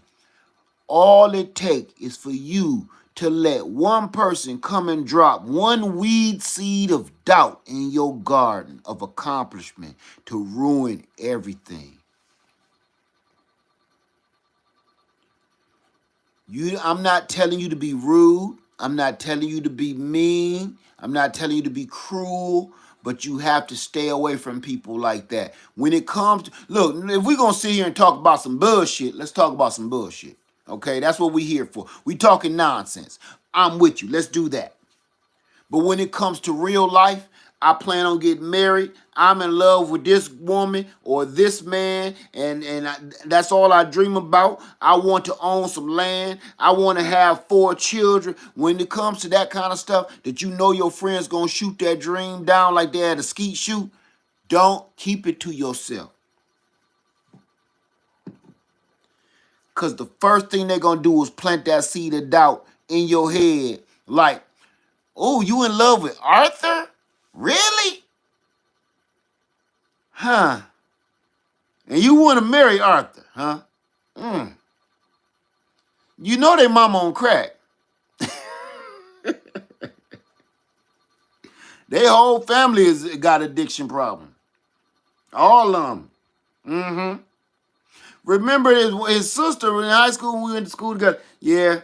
All it takes is for you to let one person come and drop one weed seed of doubt in your garden of accomplishment to ruin everything. I'm not telling you to be rude. I'm not telling you to be mean. I'm not telling you to be cruel, but you have to stay away from people like that. When it comes to, look, if we're going to sit here and talk about some bullshit, let's talk about some bullshit. Okay, that's what we're here for. We talking nonsense. I'm with you. Let's do that. But when it comes to real life, I plan on getting married. I'm in love with this woman or this man, and that's all I dream about. I want to own some land. I want to have 4 children. When it comes to that kind of stuff, that you know your friends gonna shoot that dream down like they had a skeet shoot, don't keep it to yourself. Because the first thing they're gonna do is plant that seed of doubt in your head, like, oh, you in love with Arthur? Really? Huh? And you want to marry Arthur, huh? Mm. You know they mama on crack. Their whole family has got addiction problem. All of them. Mm-hmm. Remember his sister in high school when we went to school together? Yeah,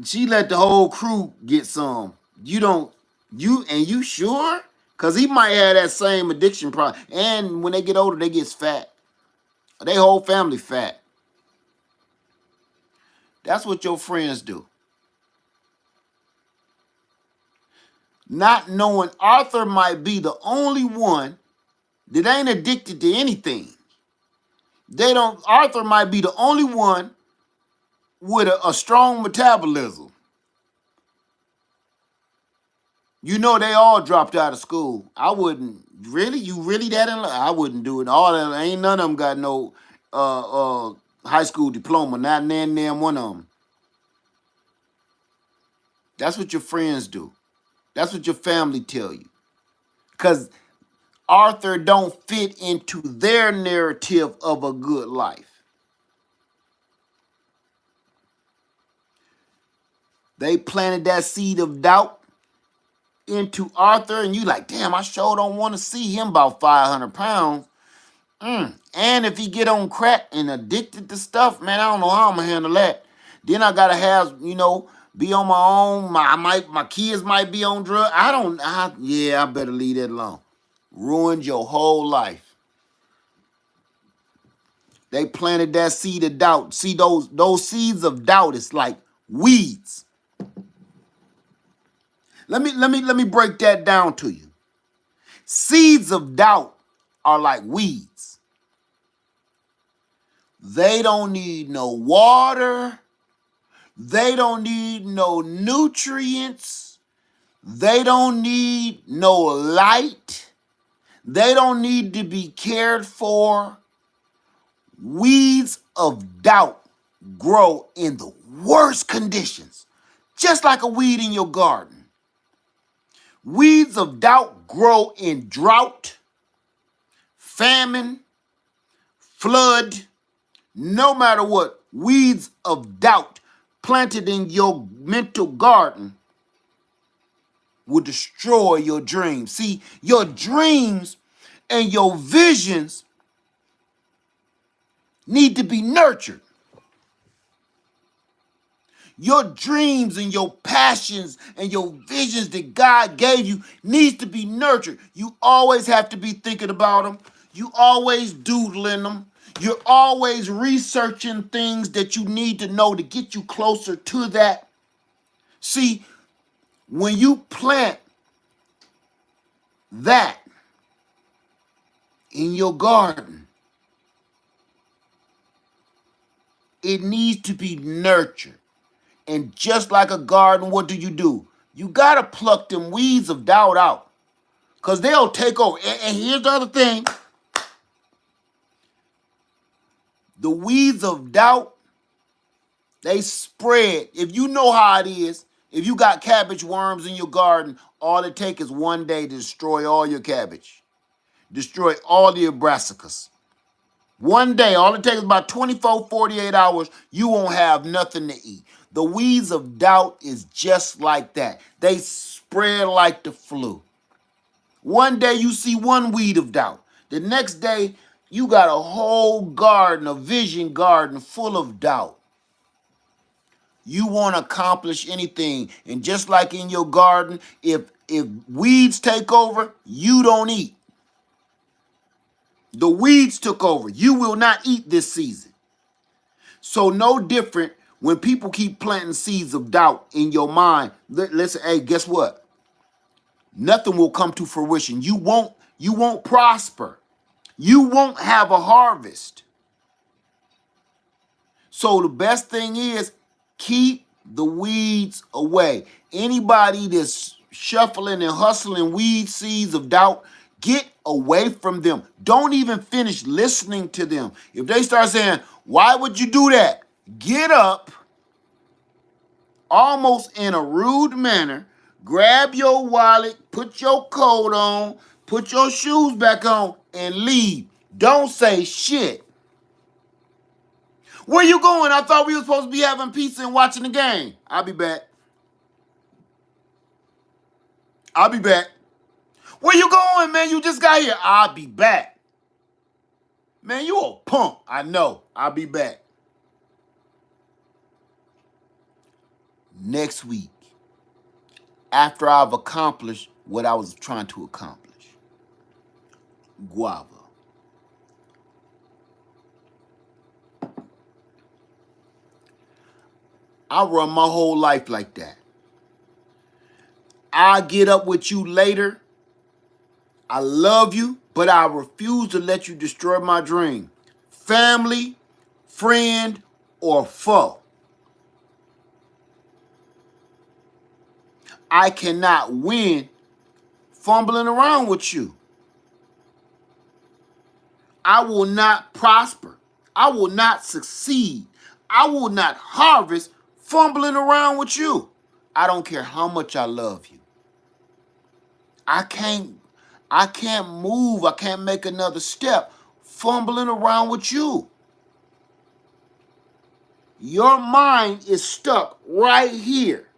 she let the whole crew get some. You sure? Because he might have that same addiction problem. And when they get older, they get fat. Their whole family fat. That's what your friends do. Not knowing Arthur might be the only one that ain't addicted to anything. Arthur might be the only one with a strong metabolism. You know they all dropped out of school. I wouldn't. Really? You really that in love? I wouldn't do it. All that ain't none of them got no high school diploma. Not none one of them. That's what your friends do. That's what your family tell you. Because Arthur don't fit into their narrative of a good life. They planted that seed of doubt into Arthur, and you like, damn, I sure don't want to see him about 500 pounds. And if he get on crack and addicted to stuff, man, I don't know how I'm gonna handle that. Then I gotta have, be on my own. My kids might be on drugs. I better leave that alone. Ruined your whole life. They planted that seed of doubt. See, those seeds of doubt is like weeds. Let me break that down to you. Seeds of doubt are like weeds. They don't need no water. They don't need no nutrients. They don't need no light. They don't need to be cared for. Weeds of doubt grow in the worst conditions, just like a weed in your garden. Weeds of doubt grow in drought, famine, flood, no matter what. Weeds of doubt planted in your mental garden will destroy your dreams. See, your dreams and your visions need to be nurtured. Your dreams and your passions and your visions that God gave you needs to be nurtured. You always have to be thinking about them. You always doodling them. You're always researching things that you need to know to get you closer to that. See, when you plant that in your garden, it needs to be nurtured. And just like a garden, what do? You got to pluck them weeds of doubt out, because they'll take over. And here's the other thing. The weeds of doubt, they spread. If you know how it is, if you got cabbage worms in your garden, all it takes is one day to destroy all your cabbage. Destroy all your brassicas. One day, all it takes is about 24, 48 hours, you won't have nothing to eat. The weeds of doubt is just like that. They spread like the flu. One day you see one weed of doubt. The next day, you got a whole garden, a vision garden full of doubt. You want to accomplish anything. And just like in your garden, if weeds take over, you don't eat. The weeds took over. You will not eat this season. So no different when people keep planting seeds of doubt in your mind. Listen, hey, guess what? Nothing will come to fruition. You won't prosper. You won't have a harvest. So the best thing is keep the weeds away. Anybody that's shuffling and hustling weed seeds of doubt, get away from them. Don't even finish listening to them. If they start saying, why would you do that? Get up, almost in a rude manner, grab your wallet, put your coat on, put your shoes back on, and leave. Don't say shit. Where you going? I thought we were supposed to be having pizza and watching the game. I'll be back. I'll be back. Where you going, man? You just got here. I'll be back. Man, you a punk. I know. I'll be back. Next week, after I've accomplished what I was trying to accomplish. Guava. I run my whole life like that. I'll get up with you later. I love you, but I refuse to let you destroy my dream. Family, friend, or foe. I cannot win fumbling around with you. I will not prosper. I will not succeed. I will not harvest fumbling around with you. I don't care how much I love you. I can't move. I can't make another step fumbling around with you. Your mind is stuck right here.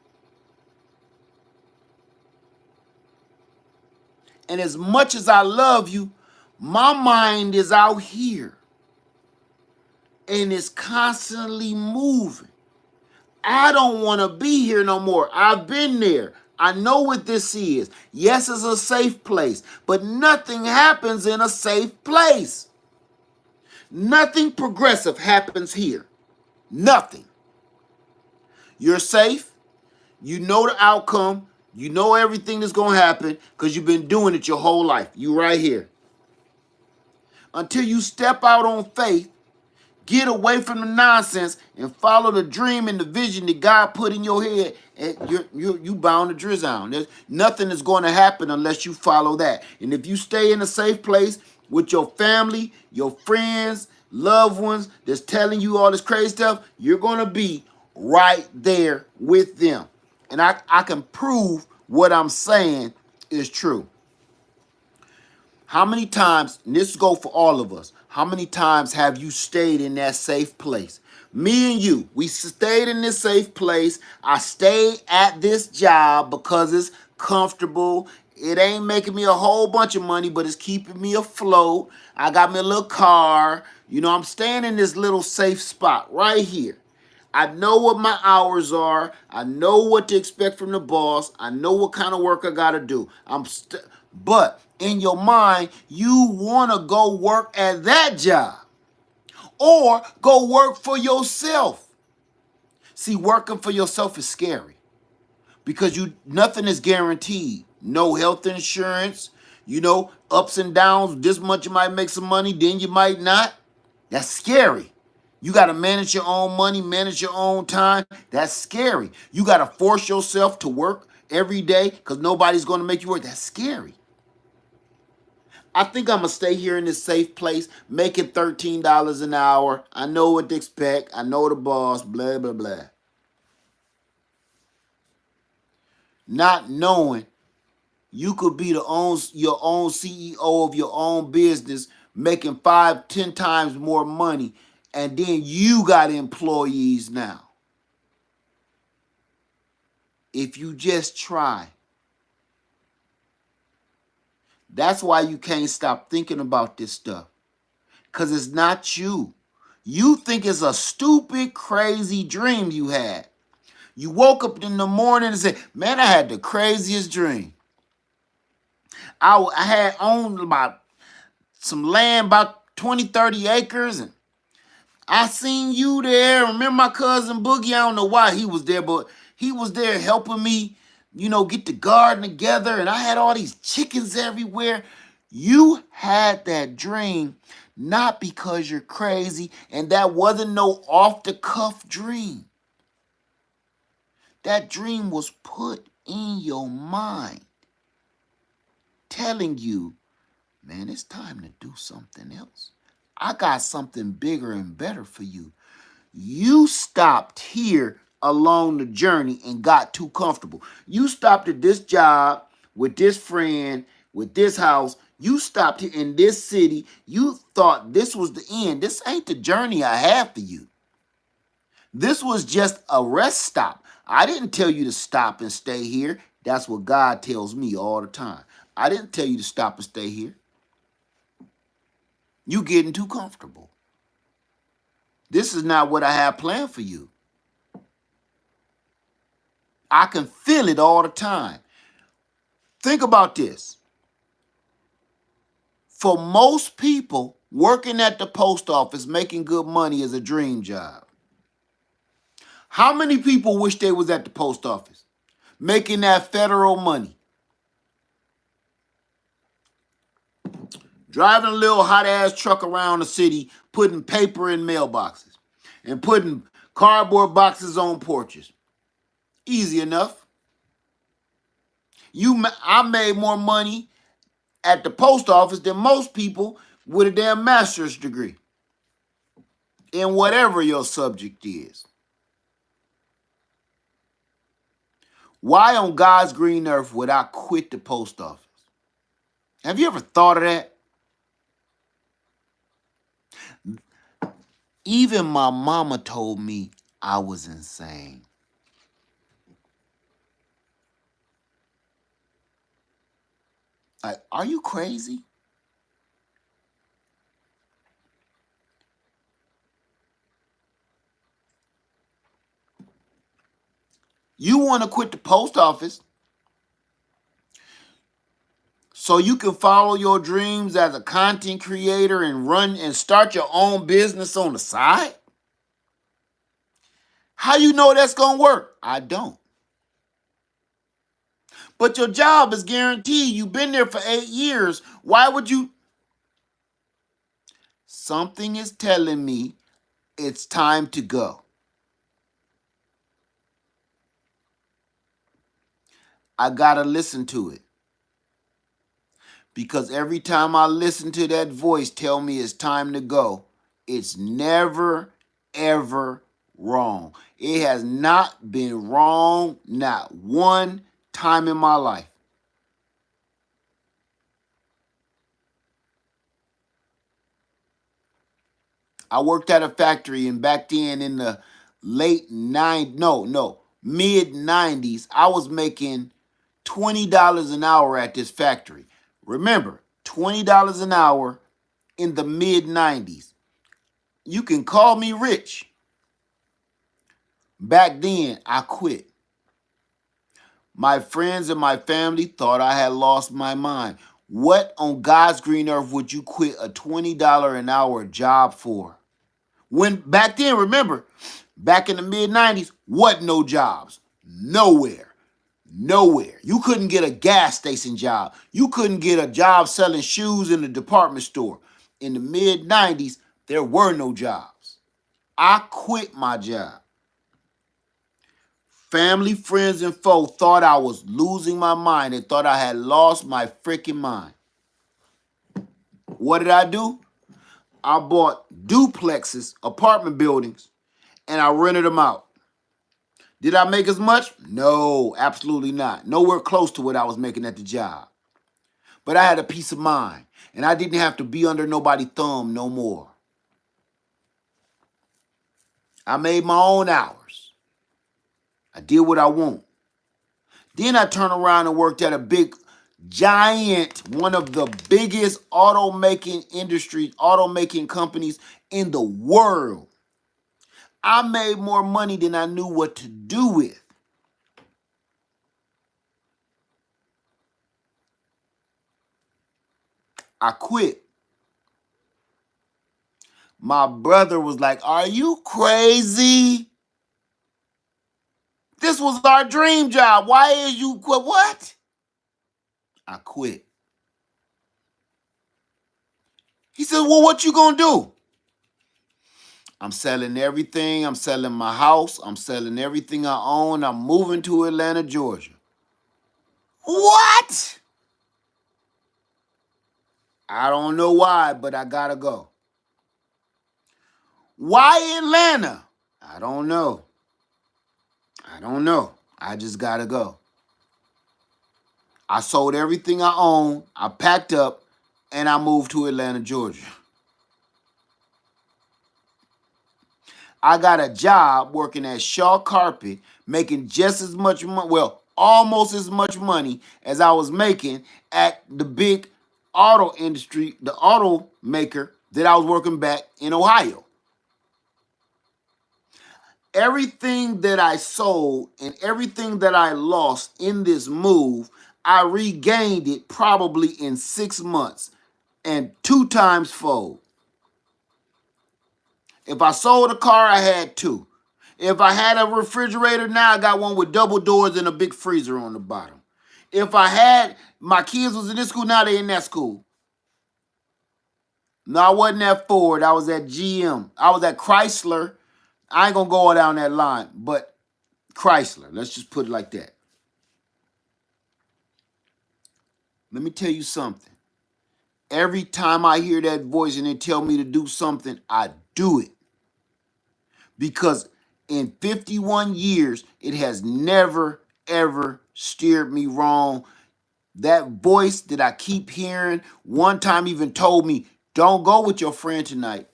And as much as I love you, my mind is out here. And it's constantly moving. I don't want to be here no more. I've been there. I know what this is. Yes, it's a safe place, but nothing happens in a safe place. Nothing progressive happens here. Nothing. You're safe. You know the outcome. You know everything that's going to happen because you've been doing it your whole life. You right here. Until you step out on faith, get away from the nonsense and follow the dream and the vision that God put in your head, and you bound to drizzle on. There's nothing is going to happen unless you follow that. And if you stay in a safe place with your family, your friends, loved ones that's telling you all this crazy stuff, you're going to be right there with them. And I can prove what I'm saying is true. How many times, and this goes for all of us, how many times have you stayed in that safe place? Me and you, we stayed in this safe place. I stayed at this job because it's comfortable. It ain't making me a whole bunch of money, but it's keeping me afloat. I got me a little car. You know, I'm staying in this little safe spot right here. I know what my hours are. I know what to expect from the boss. I know what kind of work I got to do. But in your mind, you want to go work at that job or go work for yourself. See, working for yourself is scary because nothing is guaranteed. No health insurance, ups and downs. This much you might make some money, then you might not. That's scary. You got to manage your own money, manage your own time. That's scary. You got to force yourself to work every day because nobody's going to make you work. That's scary. I think I'm going to stay here in this safe place, making $13 an hour. I know what to expect. I know the boss, blah, blah, blah. Not knowing you could be your own CEO of your own business making 5, 10 times more money, and then you got employees now. If you just try. That's why you can't stop thinking about this stuff. Because it's not you. You think it's a stupid, crazy dream you had. You woke up in the morning and said, man, I had the craziest dream. I had owned about some land, about 20, 30 acres, and I seen you there. Remember my cousin Boogie? I don't know why he was there, but he was there helping me, get the garden together, and I had all these chickens everywhere. You had that dream not because you're crazy, and that wasn't no off-the-cuff dream. That dream was put in your mind, telling you, man, it's time to do something else. I got something bigger and better for you. You stopped here along the journey and got too comfortable. You stopped at this job with this friend, with this house. You stopped here in this city. You thought this was the end. This ain't the journey I have for you. This was just a rest stop. I didn't tell you to stop and stay here. That's what God tells me all the time. I didn't tell you to stop and stay here. You getting too comfortable. This is not what I have planned for you. I can feel it all the time. Think about this. For most people, working at the post office, making good money is a dream job. How many people wish they was at the post office, making that federal money? Driving a little hot-ass truck around the city, putting paper in mailboxes and putting cardboard boxes on porches. Easy enough. I made more money at the post office than most people with a damn master's degree in whatever your subject is. Why on God's green earth would I quit the post office? Have you ever thought of that? Even my mama told me I was insane. Like, are you crazy? You want to quit the post office so you can follow your dreams as a content creator and run and start your own business on the side? How you know that's going to work? I don't. But your job is guaranteed. You've been there for 8 years. Why would you? Something is telling me it's time to go. I got to listen to it. Because every time I listen to that voice tell me it's time to go, it's never, ever wrong. It has not been wrong, not one time in my life. I worked at a factory, and back then in the mid 90s, I was making $20 an hour at this factory. Remember, $20 an hour in the mid 90s. You can call me rich. Back then, I quit. My friends and my family thought I had lost my mind. What on God's green earth would you quit a $20 an hour job for? When back then, remember, back in the mid 90s, wasn't no jobs. Nowhere. Nowhere. You couldn't get a gas station job. You couldn't get a job selling shoes in the department store. In the mid 90s, there were no jobs. I quit my job. Family, friends, and foe thought I was losing my mind. They thought I had lost my freaking mind. What did I do? I bought duplexes, apartment buildings, and I rented them out. Did I make as much? No, absolutely not. Nowhere close to what I was making at the job. But I had a peace of mind, and I didn't have to be under nobody's thumb no more. I made my own hours. I did what I want. Then I turned around and worked at a big, giant, one of the biggest automaking companies in the world. I made more money than I knew what to do with. I quit. My brother was like, "Are you crazy? This was our dream job. Why is you quit?" What? I quit. He said, "Well, what you gonna do?" I'm selling everything. I'm selling my house. I'm selling everything I own. I'm moving to Atlanta, Georgia. What? I don't know why, but I gotta go. Why Atlanta? I don't know. I don't know. I just gotta go. I sold everything I own. I packed up and I moved to Atlanta, Georgia. I got a job working at Shaw Carpet, making just as much money, well, almost as much money as I was making at the big auto industry, the automaker that I was working back in Ohio. Everything that I sold and everything that I lost in this move, I regained it probably in 6 months and 2 times fold. If I sold a car, I had two. If I had a refrigerator, now I got one with double doors and a big freezer on the bottom. If I had, my kids was in this school, now they in that school. No, I wasn't at Ford. I was at GM. I was at Chrysler. I ain't going to go down that line, but Chrysler. Let's just put it like that. Let me tell you something. Every time I hear that voice and they tell me to do something, I do it. Because in 51 years, it has never, ever steered me wrong. That voice that I keep hearing, one time even told me, "Don't go with your friend tonight.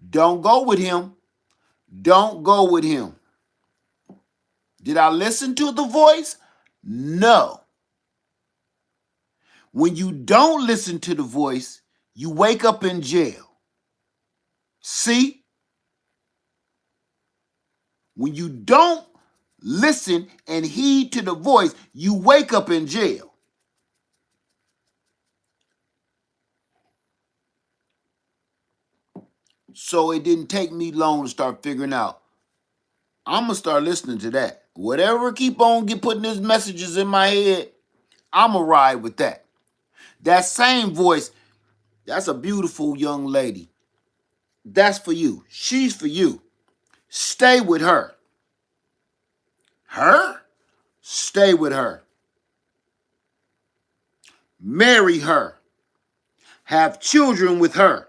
Don't go with him. Don't go with him." Did I listen to the voice? No. When you don't listen to the voice, you wake up in jail. See? When you don't listen and heed to the voice, you wake up in jail. So it didn't take me long to start figuring out, I'm going to start listening to that. Whatever keep on putting these messages in my head, I'm going to ride with that. That same voice, that's a beautiful young lady. That's for you. She's for you. Stay with her. Her? Stay with her. Marry her. Have children with her.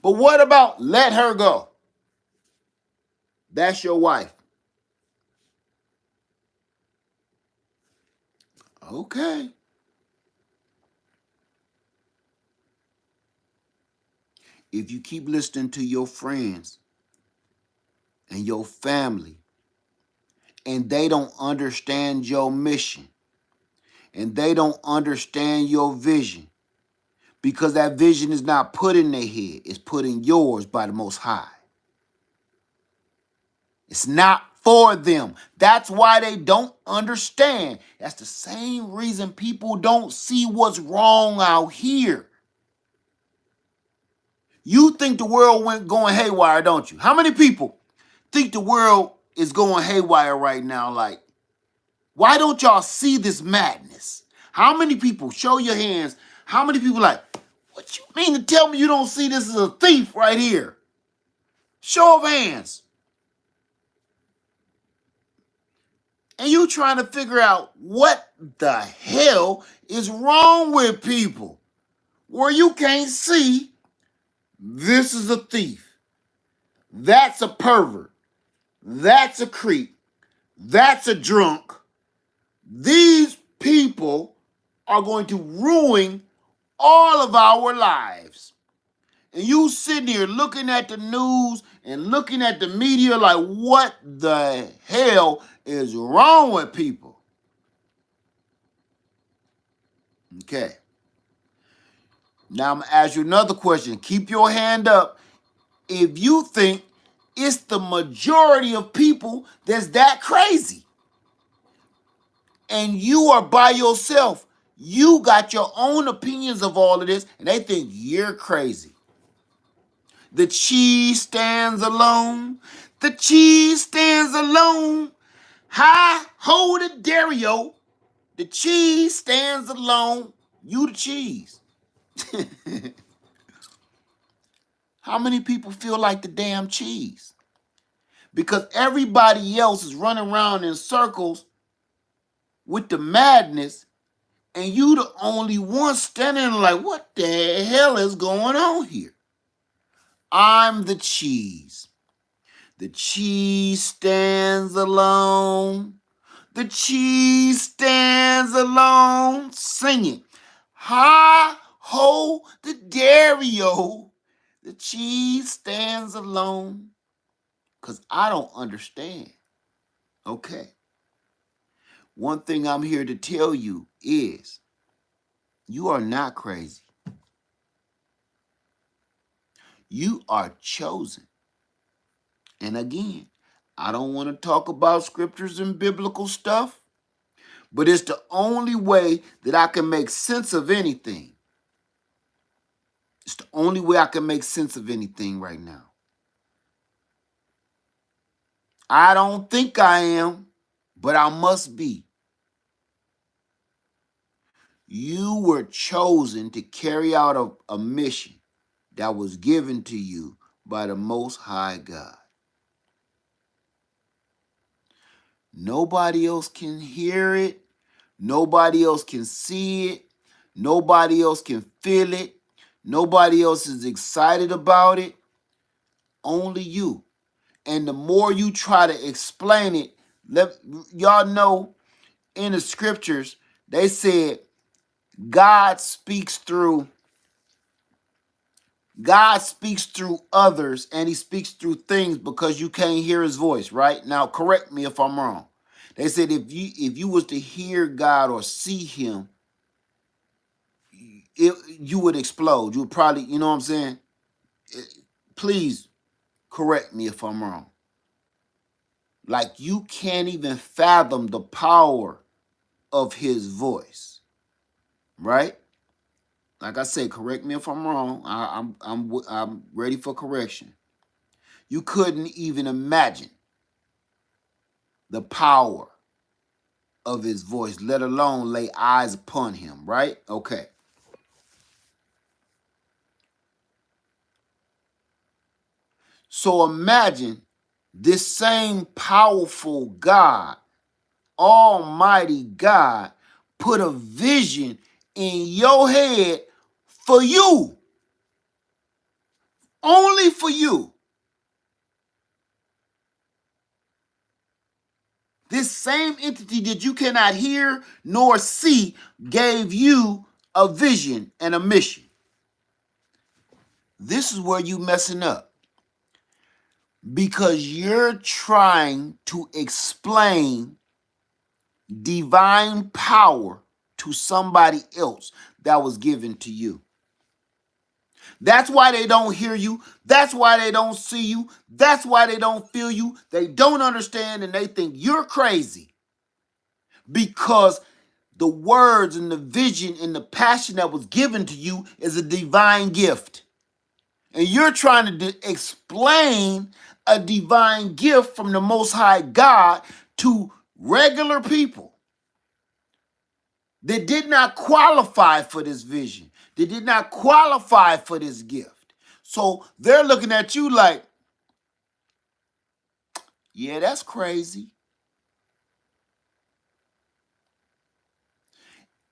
But what about let her go? That's your wife. Okay. If you keep listening to your friends and your family and they don't understand your mission and they don't understand your vision, because that vision is not put in their head, it's put in yours by the Most High. It's not for them. That's why they don't understand. That's the same reason people don't see what's wrong out here. You think the world went going haywire, don't you? How many people think the world is going haywire right now? Like, why don't y'all see this madness? How many people, show your hands, how many people like, what you mean to tell me you don't see this as a thief right here? Show of hands. And you trying to figure out what the hell is wrong with people where you can't see this is a thief, that's a pervert, that's a creep, that's a drunk. These people are going to ruin all of our lives. And you sitting here looking at the news and looking at the media like, what the hell is wrong with people? Okay. Now I'm going to ask you another question. Keep your hand up if you think it's the majority of people that's that crazy. And you are by yourself. You got your own opinions of all of this, and they think you're crazy. The cheese stands alone. The cheese stands alone. Hi, ho the Dario. The cheese stands alone. You the cheese. How many people feel like the damn cheese? Because everybody else is running around in circles with the madness, and you the only one standing like, what the hell is going on here? I'm the cheese. The cheese stands alone. The cheese stands alone. Sing it. Hi, ho, the Dario. The cheese stands alone. Because I don't understand. Okay. One thing I'm here to tell you is you are not crazy. You are chosen. And again, I don't want to talk about scriptures and biblical stuff, but it's the only way that I can make sense of anything. It's the only way I can make sense of anything right now. I don't think I am, but I must be. You were chosen to carry out a mission that was given to you by the Most High God. Nobody else can hear it. Nobody else can see it. Nobody else can feel it. Nobody else is excited about it. Only you. And the more you try to explain it, y'all know in the scriptures, they said God speaks through others, and he speaks through things because you can't hear his voice, right? Now correct me if I'm wrong. They said if you was to hear God or see him, you would explode. You would probably, you know what I'm saying? Please correct me if I'm wrong. Like you can't even fathom the power of his voice, right? Like I say, correct me if I'm wrong. I'm ready for correction. You couldn't even imagine the power of his voice, let alone lay eyes upon him, right? Okay. So imagine this same powerful God, Almighty God, put a vision in your head for you. Only for you. This same entity that you cannot hear nor see gave you a vision and a mission. This is where you messing up. Because you're trying to explain divine power to somebody else that was given to you. That's why they don't hear you. That's why they don't see you. That's why they don't feel you. They don't understand and they think you're crazy. Because the words and the vision and the passion that was given to you is a divine gift. And you're trying to explain a divine gift from the Most High God to regular people that did not qualify for this vision. They did not qualify for this gift. So they're looking at you like, yeah, that's crazy.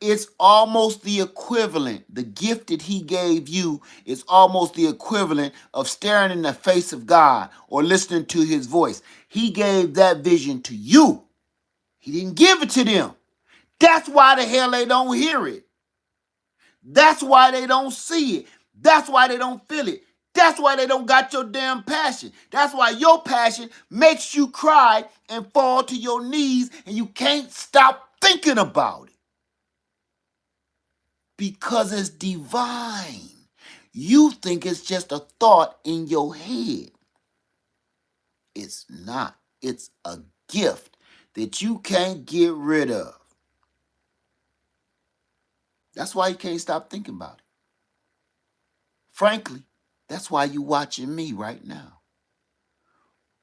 It's almost the equivalent. The gift that he gave you is almost the equivalent of staring in the face of God or listening to his voice. He gave that vision to you. He didn't give it to them. That's why the hell they don't hear it. That's why they don't see it. That's why they don't feel it. That's why they don't got your damn passion. That's why your passion makes you cry and fall to your knees and you can't stop thinking about it. Because it's divine. You think it's just a thought in your head. It's not. It's a gift that you can't get rid of. That's why you can't stop thinking about it. Frankly, that's why you watching me right now.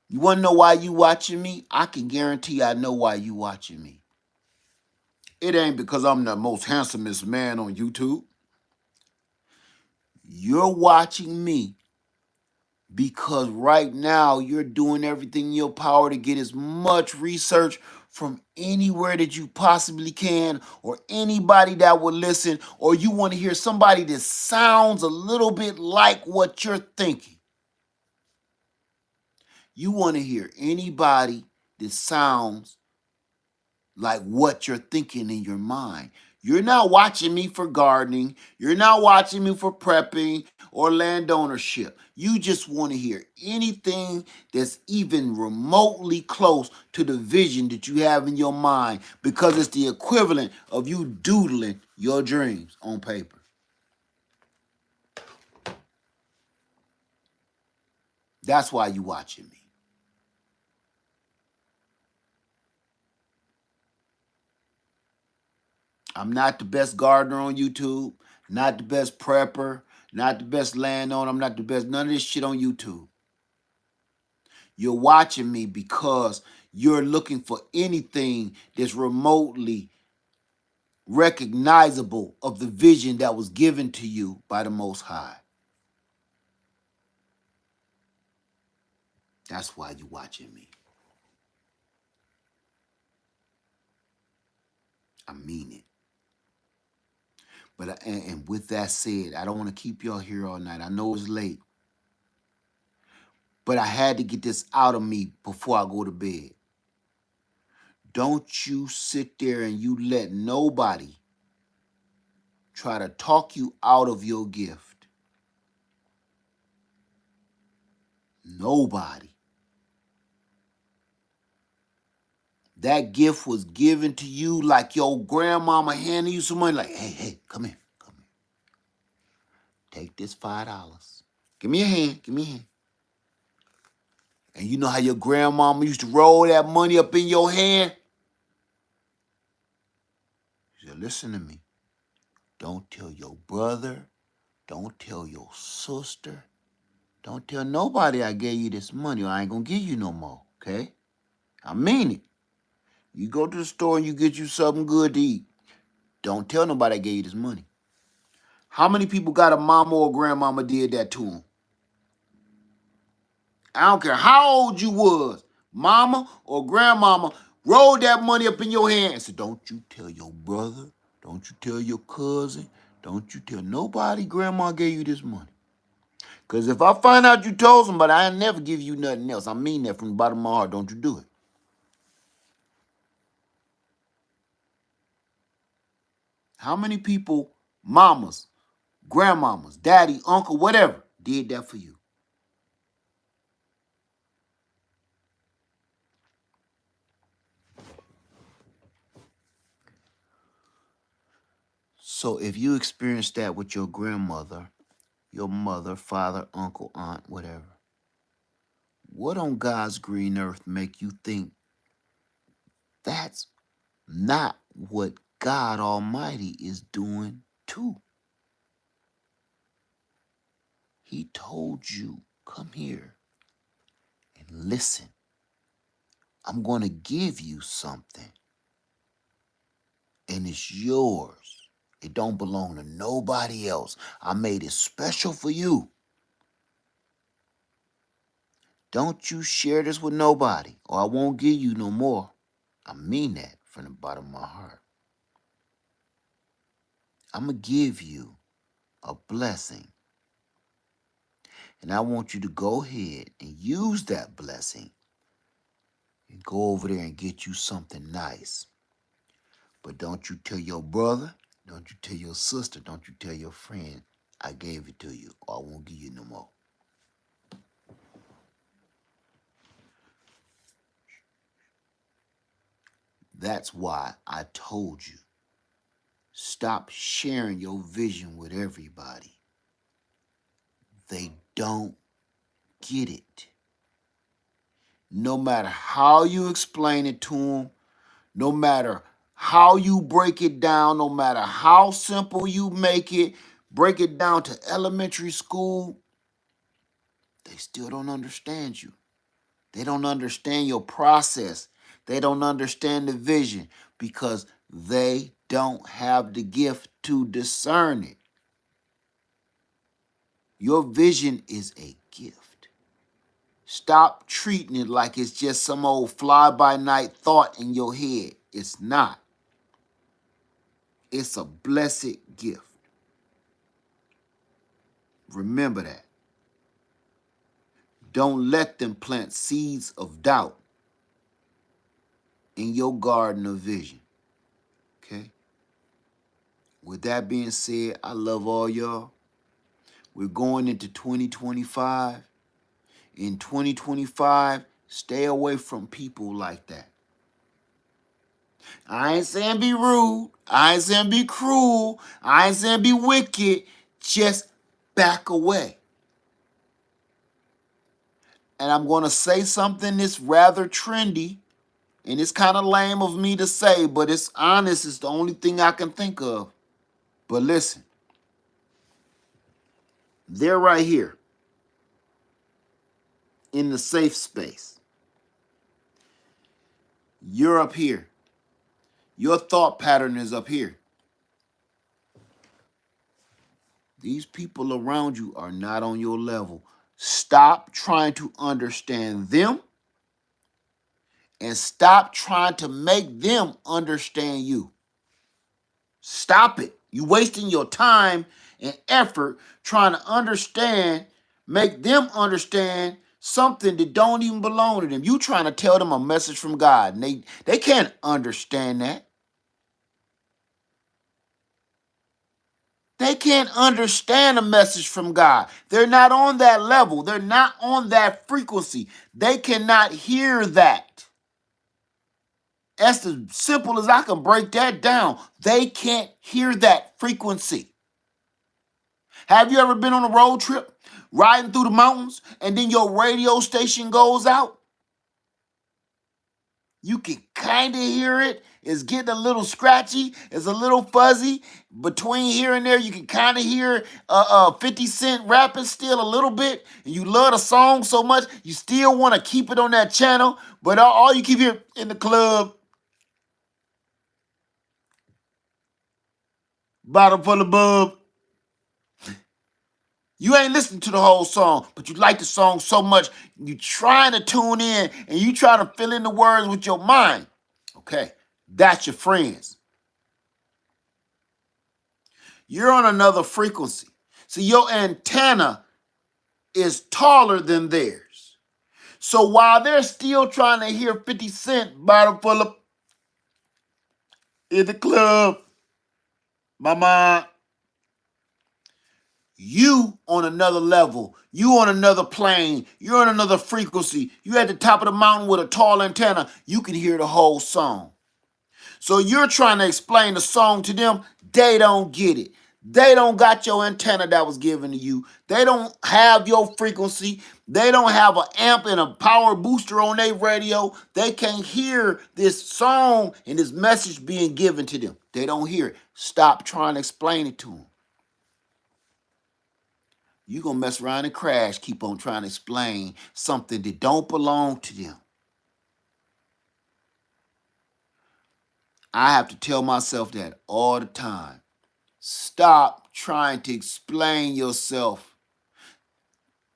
You want to know why you watching me? I can guarantee I know why you watching me. It ain't because I'm the most handsomest man on YouTube. You're watching me because right now you're doing everything in your power to get as much research from anywhere that you possibly can, or anybody that will listen, or you want to hear somebody that sounds a little bit like what you're thinking. You want to hear anybody that sounds like what you're thinking in your mind. You're not watching me for gardening. You're not watching me for prepping or land ownership. You just want to hear anything that's even remotely close to the vision that you have in your mind, because it's the equivalent of you doodling your dreams on paper. That's why you're watching me. I'm not the best gardener on YouTube, not the best prepper, not the best landowner. I'm not the best, none of this shit on YouTube. You're watching me because you're looking for anything that's remotely recognizable of the vision that was given to you by the Most High. That's why you're watching me. I mean it. But and with that said, I don't want to keep y'all here all night. I know it's late. But I had to get this out of me before I go to bed. Don't you sit there and you let nobody try to talk you out of your gift. Nobody. That gift was given to you like your grandmama handing you some money. Like, hey, come here. Take this $5. Give me a hand. Give me a hand. And you know how your grandmama used to roll that money up in your hand? She said, listen to me. Don't tell your brother. Don't tell your sister. Don't tell nobody I gave you this money, or I ain't gonna give you no more, okay? I mean it. You go to the store and you get you something good to eat. Don't tell nobody I gave you this money. How many people got a mama or grandmama did that to them? I don't care how old you was. Mama or grandmama rolled that money up in your hand and said, don't you tell your brother. Don't you tell your cousin. Don't you tell nobody grandma gave you this money. Because if I find out you told somebody, I never give you nothing else. I mean that from the bottom of my heart. Don't you do it. How many people, mamas, grandmamas, daddy, uncle, whatever, did that for you? So if you experienced that with your grandmother, your mother, father, uncle, aunt, whatever, what on God's green earth make you think that's not what God Almighty is doing too? He told you, come here and listen. I'm going to give you something, and it's yours. It don't belong to nobody else. I made it special for you. Don't you share this with nobody, or I won't give you no more. I mean that from the bottom of my heart. I'm going to give you a blessing. And I want you to go ahead and use that blessing and go over there and get you something nice. But don't you tell your brother. Don't you tell your sister, don't you tell your friend, I gave it to you, or I won't give you no more. That's why I told you, stop sharing your vision with everybody. They don't get it. No matter how you explain it to them, no matter how you break it down, no matter how simple you make it, break it down to elementary school, they still don't understand you. They don't understand your process. They don't understand the vision because they don't have the gift to discern it. Your vision is a gift. Stop treating it like it's just some old fly-by-night thought in your head. It's not. It's a blessed gift. Remember that. Don't let them plant seeds of doubt in your garden of vision. Okay? With that being said, I love all y'all. We're going into 2025. In 2025, stay away from people like that. I ain't saying be rude. I ain't saying be cruel. I ain't saying be wicked. Just back away. And I'm going to say something that's rather trendy. And it's kind of lame of me to say, but it's honest. It's the only thing I can think of. But listen, they're right here in the safe space. You're up here. Your thought pattern is up here. These people around you are not on your level. Stop trying to understand them and stop trying to make them understand you. Stop it. You wasting your time and effort trying to understand, make them understand something that don't even belong to them. You trying to tell them a message from God, and they can't understand that. They can't understand a message from God. They're not on that level. They're not on that frequency. They cannot hear that. That's as simple as I can break that down. They can't hear that frequency. Have you ever been on a road trip, riding through the mountains, and then your radio station goes out? You can kind of hear it. It's getting a little scratchy. It's a little fuzzy. Between here and there, you can kind of hear 50 Cent rapping still a little bit. And you love the song so much, you still want to keep it on that channel. But all you keep hearing in the club, bottle full of bub. You ain't listening to the whole song, but you like the song so much, you trying to tune in and you trying to fill in the words with your mind. Okay, that's your friends. You're on another frequency. See, your antenna is taller than theirs. So while they're still trying to hear 50 Cent bottle full of in the club, mama, you on another level. You on another plane. You're on another frequency. You at the top of the mountain with a tall antenna. You can hear the whole song. So you're trying to explain the song to them. They don't get it. They don't got your antenna that was given to you. They don't have your frequency. They don't have an amp and a power booster on their radio. They can't hear this song and this message being given to them. They don't hear it. Stop trying to explain it to them. You're going to mess around and crash, keep on trying to explain something that don't belong to them. I have to tell myself that all the time. Stop trying to explain yourself.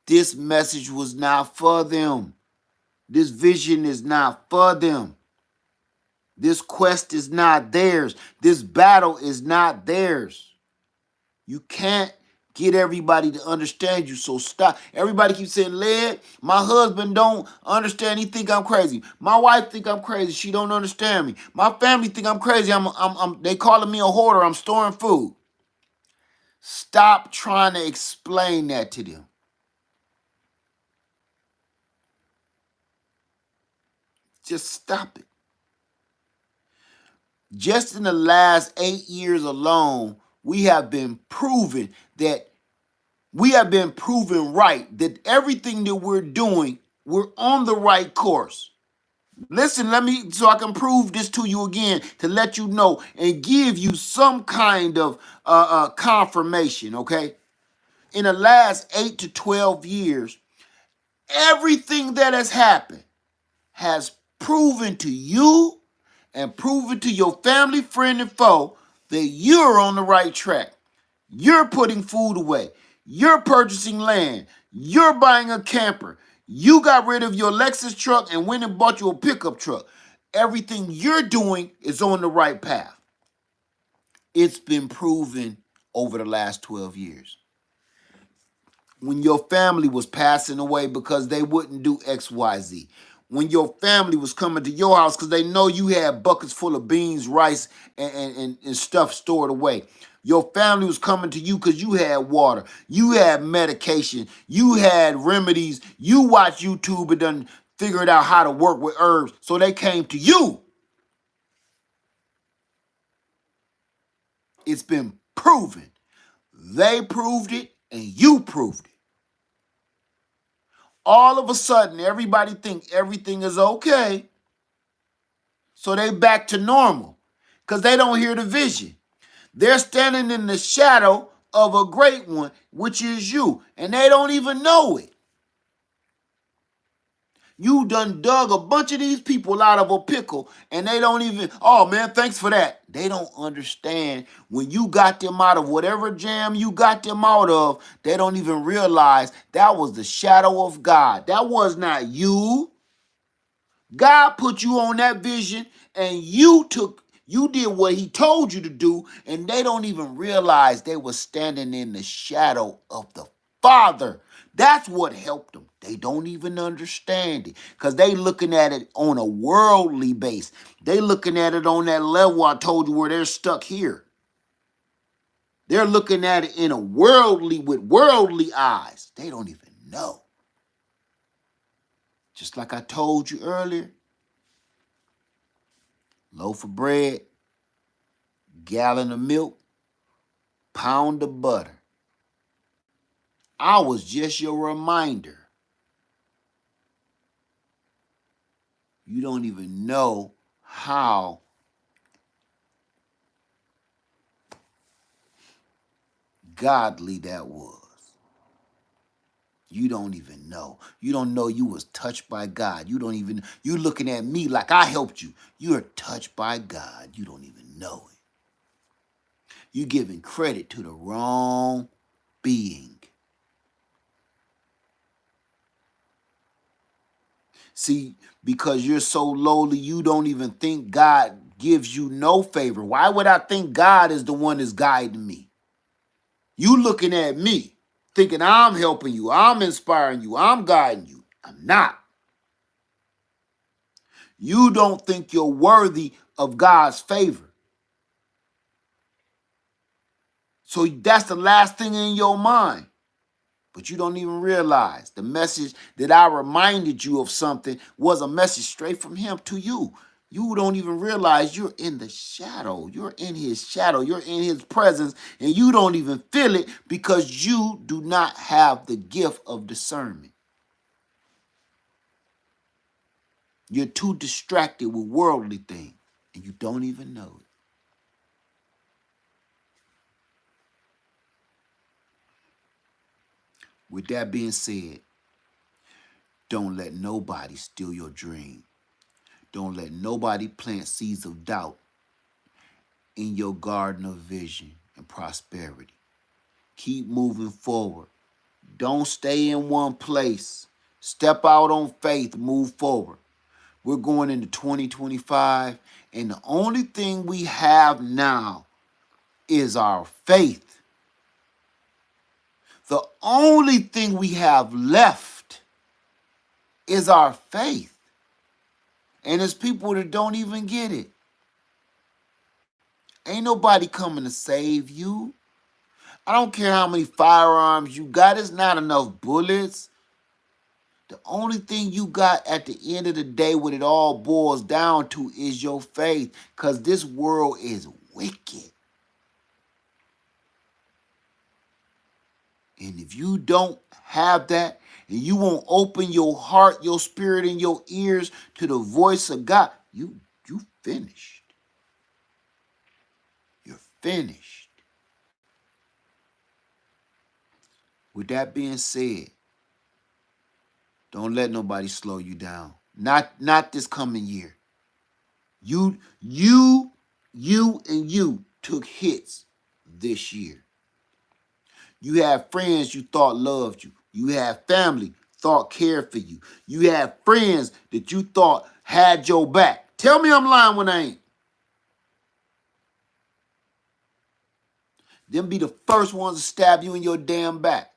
This message was not for them. This vision is not for them. This quest is not theirs. This battle is not theirs. You can't Get everybody to understand you. So stop. Everybody keeps saying, Led, my husband don't understand. He think I'm crazy. My wife think I'm crazy. She don't understand me. My family think I'm crazy. They calling me a hoarder. I'm storing food. Stop trying to explain that to them. Just stop it. Just in the last 8 years alone, we have been proven right that everything that we're doing, we're on the right course. Listen, so I can prove this to you again to let you know and give you some kind of confirmation, okay? In the last 8 to 12 years, everything that has happened has proven to you and proven to your family, friend, and foe that you're on the right track. You're putting food away. You're purchasing land. You're buying a camper. You got rid of your Lexus truck and went and bought you a pickup truck. Everything you're doing is on the right path. It's been proven over the last 12 years. When your family was passing away because they wouldn't do XYZ. When your family was coming to your house because they know you had buckets full of beans, rice, and stuff stored away. Your family was coming to you because you had water, you had medication, you had remedies, you watched YouTube and done figured out how to work with herbs, so they came to you. It's been proven. They proved it and you proved it. All of a sudden, everybody think everything is okay, so they back to normal because they don't hear the vision. They're standing in the shadow of a great one, which is you, and they don't even know it. You done dug a bunch of these people out of a pickle, and they don't even, oh man, thanks for that. They don't understand when you got them out of whatever jam you got them out of, they don't even realize that was the shadow of God. That was not you. God put you on that vision, and you did what he told you to do, and they don't even realize they were standing in the shadow of the Father. That's what helped them. They don't even understand it because they looking at it on a worldly base. They looking at it on that level I told you where they're stuck here. They're looking at it with worldly eyes. They don't even know. Just like I told you earlier, loaf of bread, gallon of milk, pound of butter. I was just your reminder. You don't even know how godly that was. You don't even know. You don't know you was touched by God. You looking at me like I helped you. You're touched by God. You don't even know it. You giving credit to the wrong being. See, because you're so lowly, you don't even think God gives you no favor. Why would I think God is the one that's guiding me? You looking at me, thinking I'm helping you, I'm inspiring you, I'm guiding you. I'm not. You don't think you're worthy of God's favor. So that's the last thing in your mind. But you don't even realize the message that I reminded you of something was a message straight from him to you. You don't even realize you're in the shadow. You're in his shadow. You're in his presence, and you don't even feel it because you do not have the gift of discernment. You're too distracted with worldly things, and you don't even know it. With that being said, don't let nobody steal your dream. Don't let nobody plant seeds of doubt in your garden of vision and prosperity. Keep moving forward. Don't stay in one place. Step out on faith, move forward. We're going into 2025, and the only thing we have now is our faith. The only thing we have left is our faith. And there's people that don't even get it. Ain't nobody coming to save you. I don't care how many firearms you got. It's not enough bullets. The only thing you got at the end of the day, what it all boils down to, is your faith. Because this world is wicked. And if you don't have that, and you won't open your heart, your spirit, and your ears to the voice of God, you finished. You're finished. With that being said, don't let nobody slow you down. Not this coming year. You took hits this year. You have friends you thought loved you. You have family thought cared for you. You have friends that you thought had your back. Tell me I'm lying when I ain't. Them be the first ones to stab you in your damn back.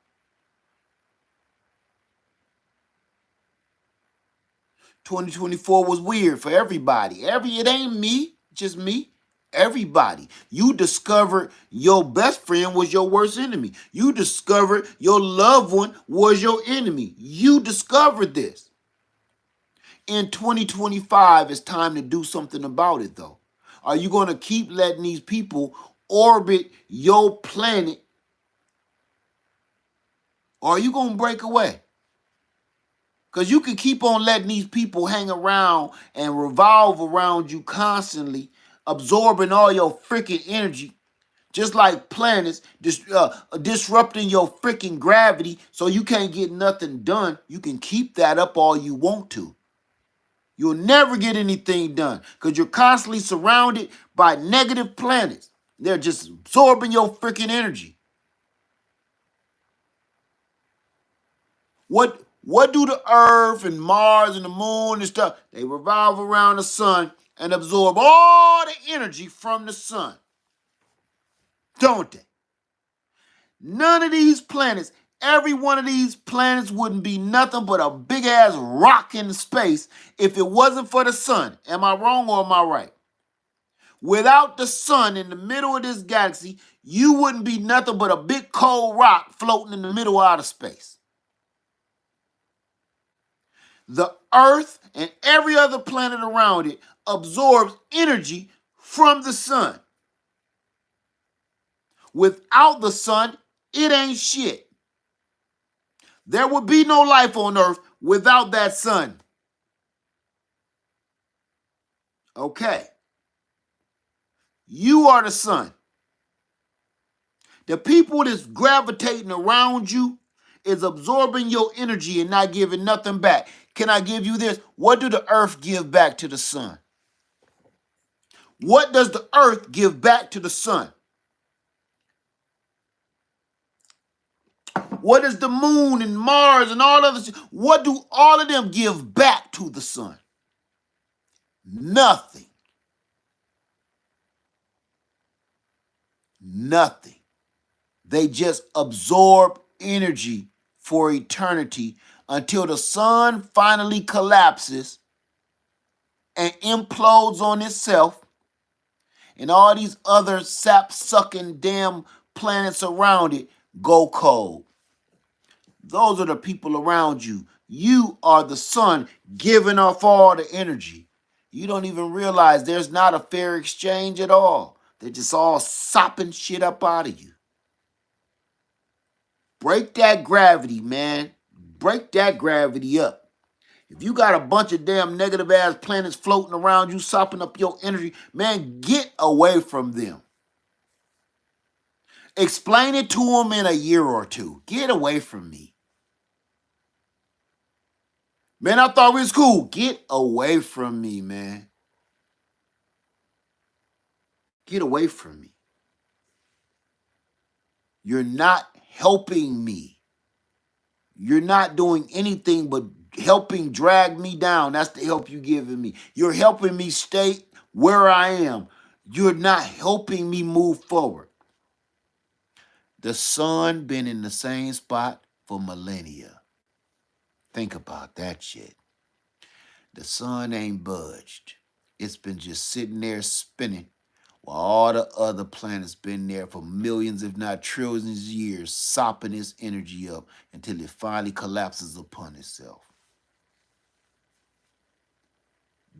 2024 was weird for everybody. It ain't me, just me. Everybody. You discovered your best friend was your worst enemy. You discovered your loved one was your enemy. You discovered this. In 2025, it's time to do something about it, though. Are you going to keep letting these people orbit your planet, or are you going to break away? Because you can keep on letting these people hang around and revolve around you constantly, absorbing all your freaking energy, just like planets, disrupting your freaking gravity so you can't get nothing done. You can keep that up all you want to. You'll never get anything done because you're constantly surrounded by negative planets. They're just absorbing your freaking energy. What do the Earth and Mars and the Moon and stuff? They revolve around the sun and absorb all the energy from the sun. Don't they? None of these planets, every one of these planets wouldn't be nothing but a big ass rock in space if it wasn't for the sun. Am I wrong or am I right? Without the sun in the middle of this galaxy, you wouldn't be nothing but a big cold rock floating in the middle of outer space. The Earth and every other planet around it absorbs energy from the sun. Without the sun, it ain't shit. There would be no life on Earth without that sun. Okay. You are the sun. The people that's gravitating around you is absorbing your energy and not giving nothing back. Can I give you this? What do the earth give back to the sun? What does the earth give back to the sun? What does the moon and Mars and all other shit, what do all of them give back to the sun? Nothing. Nothing. They just absorb energy for eternity until the sun finally collapses and implodes on itself, and all these other sap-sucking damn planets around it go cold. Those are the people around you. You are the sun giving off all the energy. You don't even realize there's not a fair exchange at all. They're just all sopping shit up out of you. Break that gravity, man. Break that gravity up. If you got a bunch of damn negative ass planets floating around you, sopping up your energy, man, get away from them. Explain it to them in a year or two. Get away from me. Man, I thought we was cool. Get away from me, man. Get away from me. You're not helping me. You're not doing anything but helping drag me down. That's the help you're giving me. You're helping me stay where I am. You're not helping me move forward. The sun been in the same spot for millennia. Think about that shit. The sun ain't budged. It's been just sitting there spinning while all the other planets been there for millions, if not trillions of years, sopping its energy up until it finally collapses upon itself.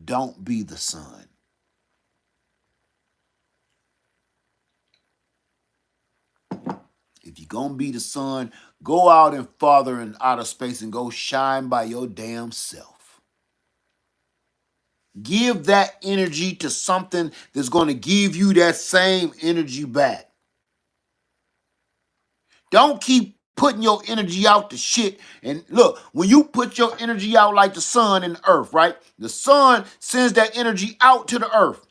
Don't be the sun. If you're gonna be the sun, go out and farther in outer space and go shine by your damn self. Give that energy to something that's gonna give you that same energy back. Don't keep putting your energy out to shit. And look, when you put your energy out like the sun and the earth, right? The sun sends that energy out to the earth.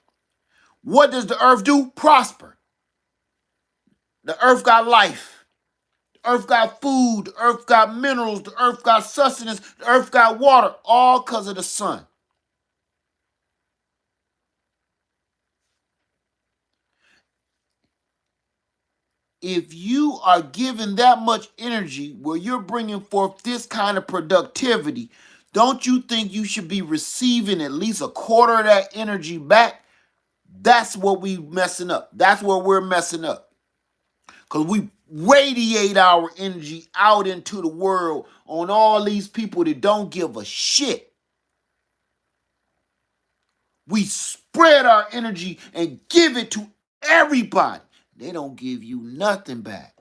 What does the earth do? Prosper. The earth got life. The earth got food. The earth got minerals. The earth got sustenance. The earth got water, all because of the sun. If you are given that much energy where you're bringing forth this kind of productivity, don't you think you should be receiving at least a quarter of that energy back? That's what we messing up. That's where we're messing up. Because we radiate our energy out into the world on all these people that don't give a shit. We spread our energy and give it to everybody. They don't give you nothing back.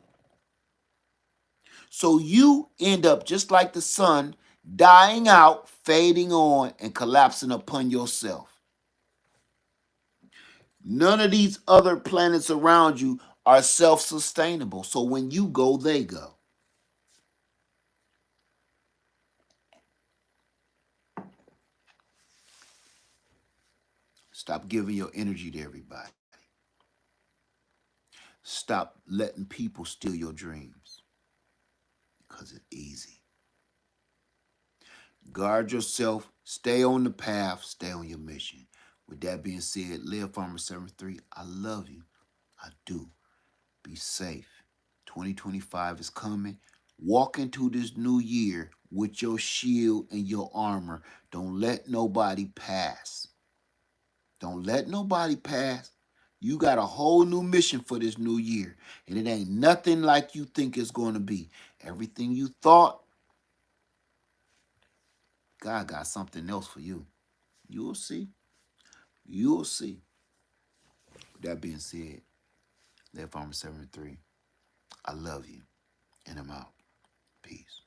So you end up just like the sun, dying out, fading on, and collapsing upon yourself. None of these other planets around you are self-sustainable. So when you go, they go. Stop giving your energy to everybody. Stop letting people steal your dreams because it's easy. Guard yourself. Stay on the path. Stay on your mission. With that being said, Live Farmer 73, I love you. I do. Be safe. 2025 is coming. Walk into this new year with your shield and your armor. Don't let nobody pass. Don't let nobody pass. You got a whole new mission for this new year. And it ain't nothing like you think it's going to be. Everything you thought, God got something else for you. You'll see. You'll see. With that being said, Live Farmer 73, I love you. And I'm out. Peace.